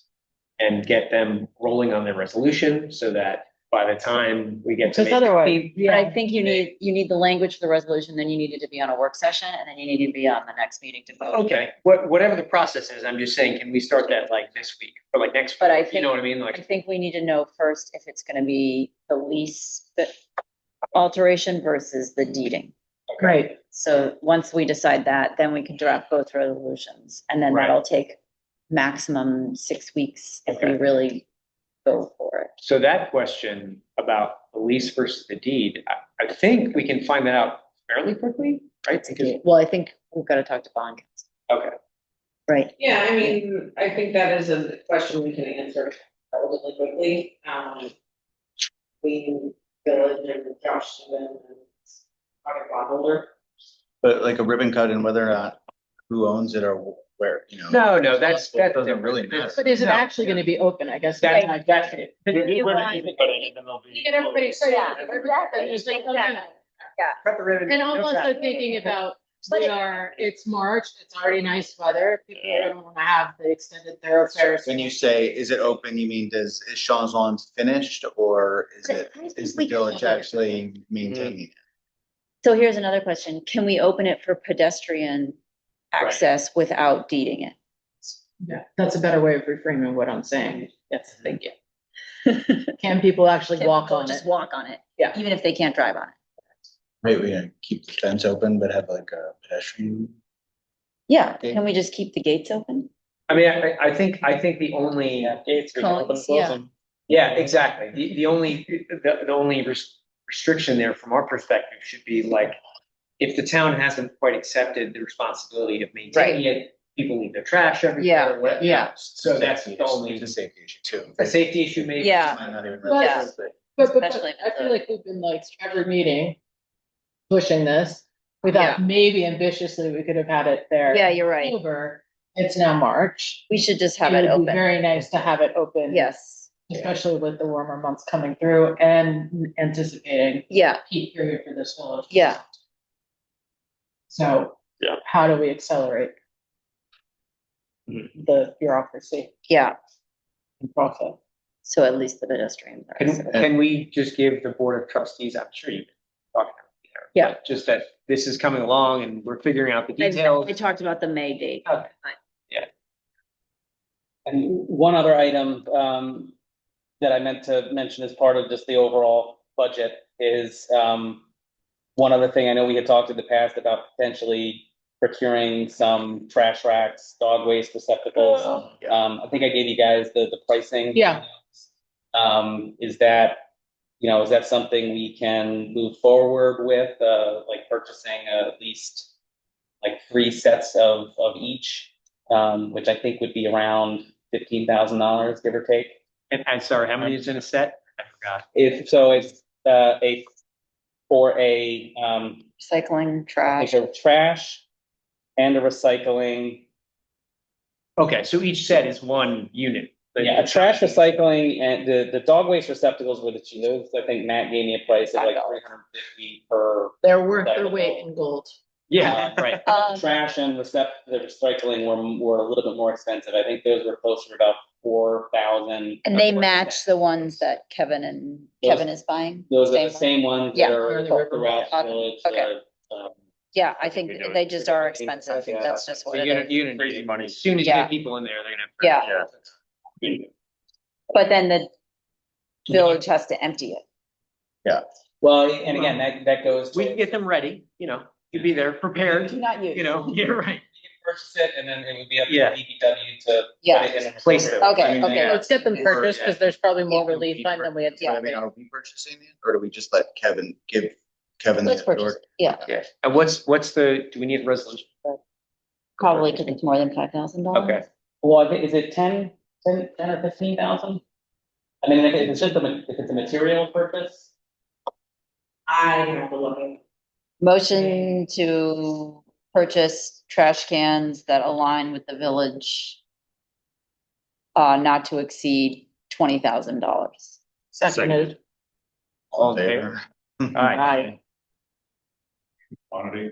And get them rolling on their resolution so that by the time we get to. Because otherwise, but I think you need the language for the resolution, then you needed to be on a work session, and then you need to be on the next meeting to vote. Okay, whatever the process is, I'm just saying, can we start that like this week or like next? But I You think- know what I mean? I Like, think we need to know first if it's gonna be the lease, the alteration versus the deeding. right. So once we decide that, then we can draft both resolutions, and then Right. that'll take maximum 6 weeks if we Okay. really go for it. so that question about the lease versus the deed, I think we can find that out fairly quickly, right? Because, Well, I think we've got to talk to bond counsel, okay, right? Yeah, I mean, I think that is a question we can answer relatively quickly. We, village and Josh Stephen and our bondholder. But like a ribbon cut and whether or not who owns it or where, you know. no, that Doesn't really matter. But is it No. actually gonna be open, I guess? That's Right. that's it. You want- Ribbon cutting, and then they'll be- You get everybody excited. Yeah, Exactly. It's like, Cut the ribbon. and no I'm also traffic. thinking about, But it's March, it's already nice weather, people are gonna wanna have the extended thoroughfares. When you say, is it open, you mean, is Sean's Lawns finished or is it, is the village actually maintaining it? So here's another question. Can we open it for pedestrian access without deeding it? Yeah, that's a better way of reframing what I'm saying. Yes, thank you. Can people actually walk on it? Just walk on it. Yeah. Even if they can't drive on it. Right, we gonna keep the fence open, but have like a pedestrian. Yeah, can we just keep the gates open? I mean, I think the only. Gates, we can open and close them. Yeah, exactly. The only restriction there from our perspective should be like, if the town hasn't quite accepted the responsibility of maintaining it, people leave their trash Yeah, everywhere. whatever. yeah. So that's the only, It's a safety issue too. a safety issue maybe. Yeah. Might not even But- realize that. But Especially I for feel the- like we've been like every meeting pushing this. We Yeah. thought maybe ambitiously we could have had it there. Yeah, in you're right. October. It's now March. We should just have It it would be open. very nice to have it open. Yes, Especially with the warmer months coming through and anticipating yeah, peak period for this village. yeah. So. Yeah. How do we accelerate? Mhm. The bureaucracy Yeah, and process? so at least the pedestrians are. Can we just give the board of trustees, I'm sure you've been talking about it there. Yeah. but just that this is coming along and we're figuring out the I details. talked about the May date. Okay. And one other item, that I meant to mention as part of just the overall budget is, one other thing, I know we had talked in the past about potentially procuring some trash racks, dog waste receptacles. I think I gave you guys the pricing. Yeah. Is that something we can move forward with, like purchasing at least like 3 sets of each, which I think would be around $15,000, give or take. And I'm sorry, how many is in a set? I forgot. It's for a Recycling, trash. like a trash and a recycling. Okay, so each set is one unit, Yeah, trash recycling and the dog waste receptacles were the cheap. Those, I think Matt gave me a price of like $350 per. They're worth their weight in gold. Yeah, right. Trash and the recycling were a little bit more expensive. I think those were closer to about 4,000. And they match the ones that Kevin is buying? Those are the one? same ones Yeah. that are throughout the village. Okay. Yeah, I think We do it. they just are expensive. That's just what it is. Crazy money. As soon as you Yeah. get people in there, they're gonna. Yeah. But then the village has to empty it. Well, and again, that goes. We can get them ready, you'd be there prepared, Not you. yeah, right. You can purchase it and then it would be up to Yeah. the DPW to. Yeah. put it in a Place it. receptacle. Okay, I mean, okay. they- Let's get them purchased, because there's probably more relief time than we had. Yeah. I mean, are we purchasing it or do we just let give Kevin the Let's purchase authority? it. Yeah, Yeah, and do we need a resolution? probably because it's more than $5,000. Okay, Well, I think, is it 10 or 15,000? I mean, if it's just if it's a material purchase, I have to look at. Motion to purchase trash cans that align with the village. Not to exceed $20,000. Seconded. all in favor? Aye. Quantity.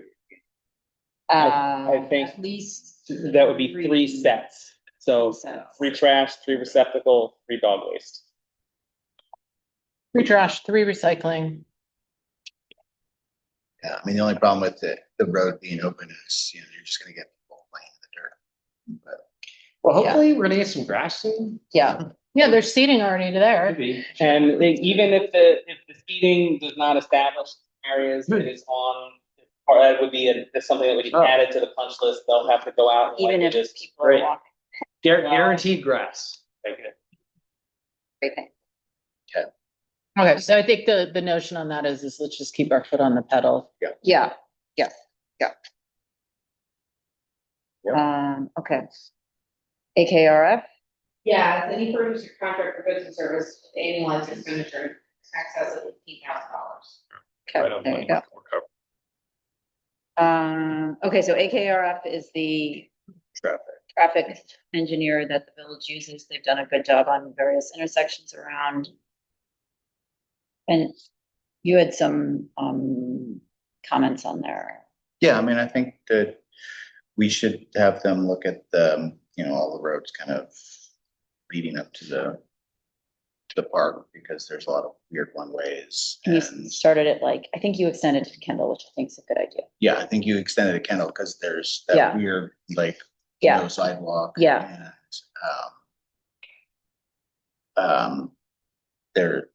I think At least. that would be 3 sets. So sets. 3 trash, 3 receptacle, 3 dog waste. 3 trash, 3 recycling. Yeah, I mean, the only problem with the road being open is, you're just gonna get people playing in the dirt. But Well, hopefully, we're gonna get some grass soon. Yeah, Yeah, there's seating already there. Maybe. And even if the seating does not establish areas, it is on, or that would be something that would be Oh. added to the punch list. They'll have to go out. and even like if just. people are Great. walking. Guaranteed grass. Okay. Great thing. Okay, so I think the notion on that is let's just keep our foot on the pedal. Yeah. Yep. Okay. AKRF, Yeah, it's any producer contract for goods and service, with annualized expenditure in excess of $15,000. Right okay, on there money. you go. We're covered. Okay, so AKRF is the traffic engineer that the village uses. They've done a good job on various intersections around. And you had some, comments on there. yeah, I mean, I think that we should have them look at all the roads kind of leading up to the park, because there's a lot of weird one ways. And you And started it I think you extended it to Kendall, which I think is a good idea. yeah, I think you extended to Kendall because there's Yeah. that weird, Yeah. no sidewalk. Yeah. And they're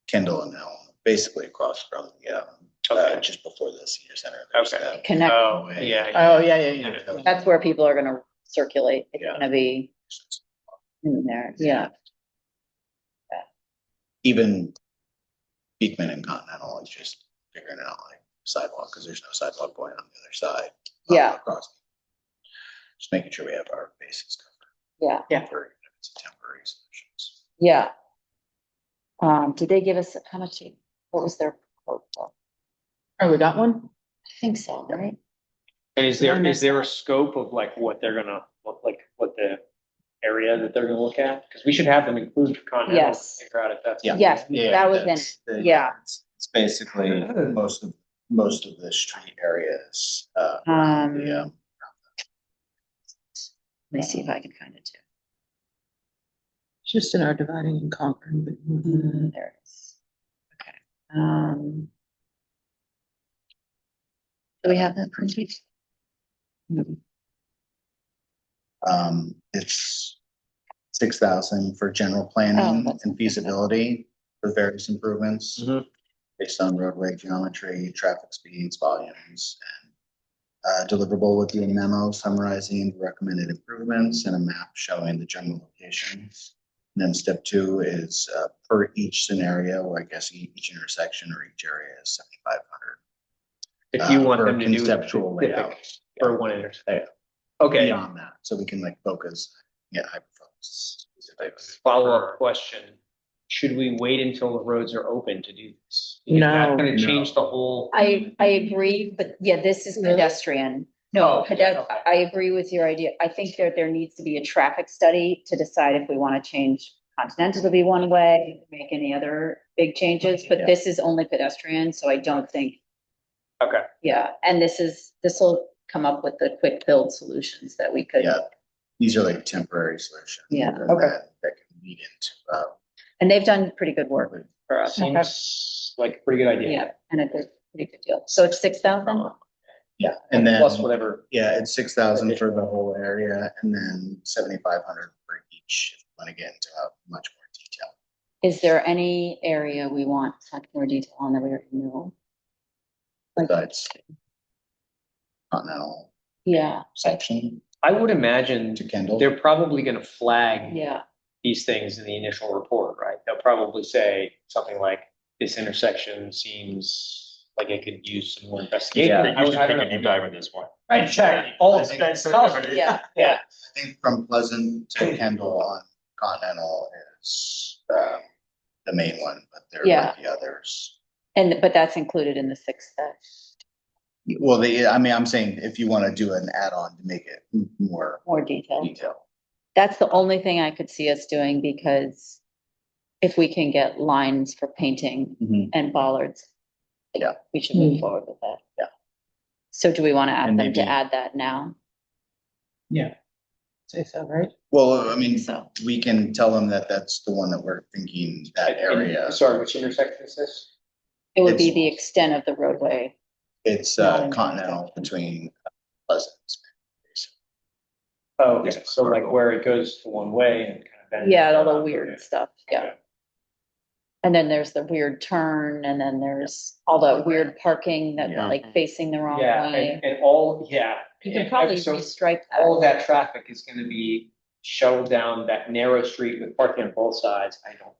Kendall and Elm, basically across from just before the senior center. There's Okay. that Connect, way. Yeah. Oh, yeah. that's where people are gonna circulate. It's Yeah. gonna be in there, yeah. Even Beekman and Continental is just figuring out sidewalk, because there's no sidewalk going on the other side. Yeah. Across. Just making sure we have our bases covered. Yeah. Yeah. For even if it's temporary solutions. Yeah. Did they give us, what was their quote for? Oh, we got one? I think so, right? And is there a scope of what they're gonna, what the area that they're gonna look at? Because we should have them include Continental. Yes. Figure out if that's. Yeah. Yes, Yeah, that was in that's it, the- yeah. It's basically most of the street areas. Let me see if I can find it too. Just in our dividing and conquering. There it is. Okay. Do we have that printed? It's 6,000 for general planning that's and feasibility for various improvements. Mhm. Based on roadway geometry, traffic speeds, volumes, and deliverable would be a memo summarizing the recommended improvements and a map showing the general locations. And then step 2 is per each scenario, or I guess each intersection or each area is 7,500. If you want for them to do. conceptual specific layout. For one intersection. Yeah. Okay, Beyond that, so we can focus, hyper focus. follow-up question. Should we wait until the roads are open to do this? Is No. that gonna No. change the whole? I agree, but yeah, this is Really? pedestrian. No, Oh, yeah, okay. I agree with your idea. I think there needs to be a traffic study to decide if we want to change Continental to be one way, make any other big changes, but Yeah. this is only pedestrian, so I don't think, Okay, yeah, and this will come up with the quick build solutions that we could, Yeah, these are like temporary solutions. Yeah. Okay. That can lead into, and they've done pretty good work for us. seems like a pretty good idea. Yeah, and a pretty good deal. So it's 6,000? yeah, and then. Plus whatever, Yeah, it's 6,000 for the whole area and then 7,500 for each, if you want to get into much more detail. Is there any area we want much more detail on that we already know? Like, Besides Continental yeah, section I would imagine to Kendall. they're probably gonna flag yeah, these things in the initial report, right? They'll probably say something like, this intersection seems like it could use some more investigation. Yeah, you should I take don't a know. deep dive in this one. Right, check, all of it. yeah. Yeah, I think from Pleasant to Kendall on Continental is the main one, but there Yeah. might be others. But that's included in the 6,000, Well, I mean, I'm saying if you want to do an add-on to make it more more detail. detailed. That's the only thing I could see us doing, because if we can get lines for painting Mhm. and bollards, Yeah. we should move forward with that. Yeah. So do we want to ask And them to maybe- add that now? Say so, right? Well, I mean, So, we can tell them that that's the one that we're thinking, that area. sorry, which intersection is this? it would be It's- the extent of the roadway. It's Not in Continental intersection. between Pleasant. Oh, okay, so like where it goes to one way and kind of bends. Yeah, all the weird stuff, yeah. Okay. And then there's the weird turn, and then there's all the weird parking that Yeah. like facing the wrong Yeah, way. and all, yeah. You can and probably so restripe all of that. that traffic is gonna be shuttled down that narrow street with parking on both sides. I don't.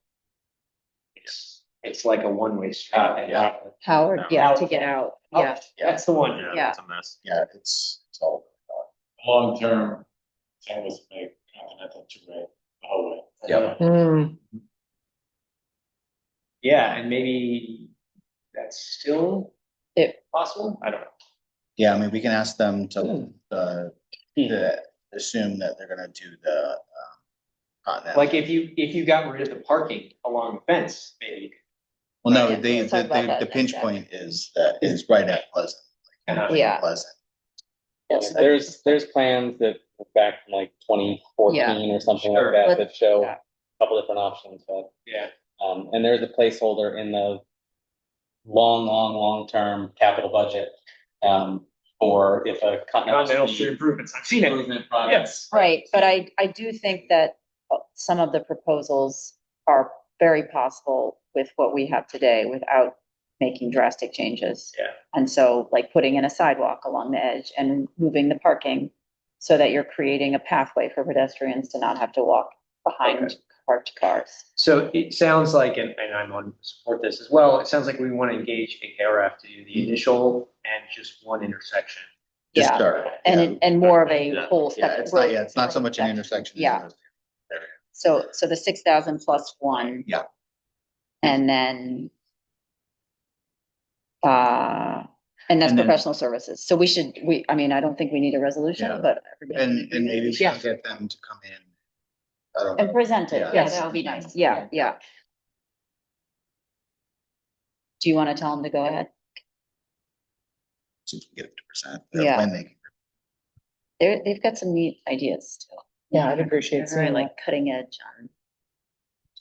It's like a one-way street. Yeah. Howard, yeah, to get out, Oh, yeah. That's the one. Yeah. It's a mess. Yeah, it's all. Long term, same as make Continental two-way, the whole way. Yeah. Yeah, and maybe that's still It- possible? I don't know. Yeah, I mean, we can ask them to assume that they're gonna do the Continental. Like if you got rid of the parking along the fence, maybe. Well, no, Right, we'll talk about that the pinch next point is right at Pleasant. Yeah. Pleasant. There's plans that were back from like 2014 or something like Sure. that, that show Yeah. a couple different options, but, Yeah. and there's a placeholder in the long-term capital budget, for if a Continental street improvements, I've seen it. improvement project. Yes. Right, but I do think that some of the proposals are very possible with what we have today without making drastic changes. Yeah. And so like putting in a sidewalk along the edge and moving the parking so that you're creating a pathway for pedestrians to not have to walk behind Okay. parked cars. So it sounds like, and I'm on support this as well, it sounds like we want to engage ARF to do the initial and just one intersection. Just Yeah. start. And more of a Yeah. whole. Yeah, it's not, it's not so much an intersection. Yeah. So the 6,000 plus one. Yeah. And then. And that's And then- professional services. So I mean, I don't think we need a resolution, Yeah. but. everybody- And maybe we Yeah. can get them to come in. I don't And know. present it. Yeah. Yeah, that would be nice. Yeah, yeah. Do you want to tell them to go ahead? Since we get 50%. Yeah. When they. They've got some neat ideas too. Yeah, I'd appreciate They're very seeing like cutting edge on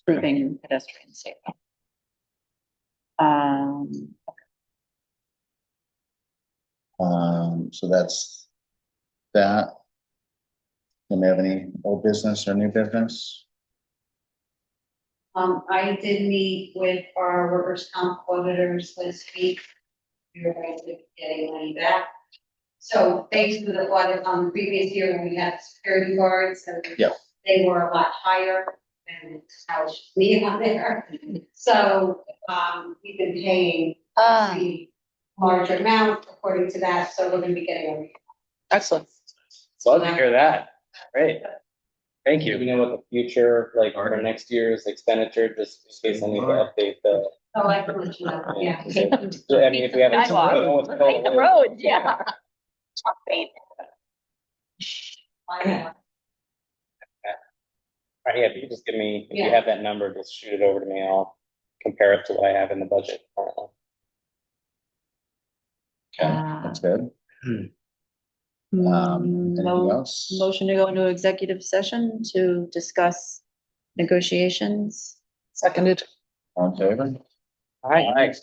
improving pedestrian safety. So that's that. Do we have any old business or new business? I did meet with our workers' comp auditors this week. We were going to be getting money back. So thanks to the audit on the previous year when we had security guards and Yep. they were a lot higher and how it's just me on there. So, we've been paying the larger amount according to that, so we're gonna be getting a refund. Excellent. Love to hear that. Great. Thank Do you you. know what the future, like for next year's expenditure, just in case I need to update the. So I can let you know, yeah. I mean, if we have. Sidewalk. I don't know what's Right, the going on. road, yeah. Final. Yeah, if you could just give me, if you Yeah. have that number, just shoot it over to me. I'll compare it to what I have in the budget. Okay, that's good. Anything else? Motion to go into executive session to discuss negotiations. Seconded. All in favor? All right. All right.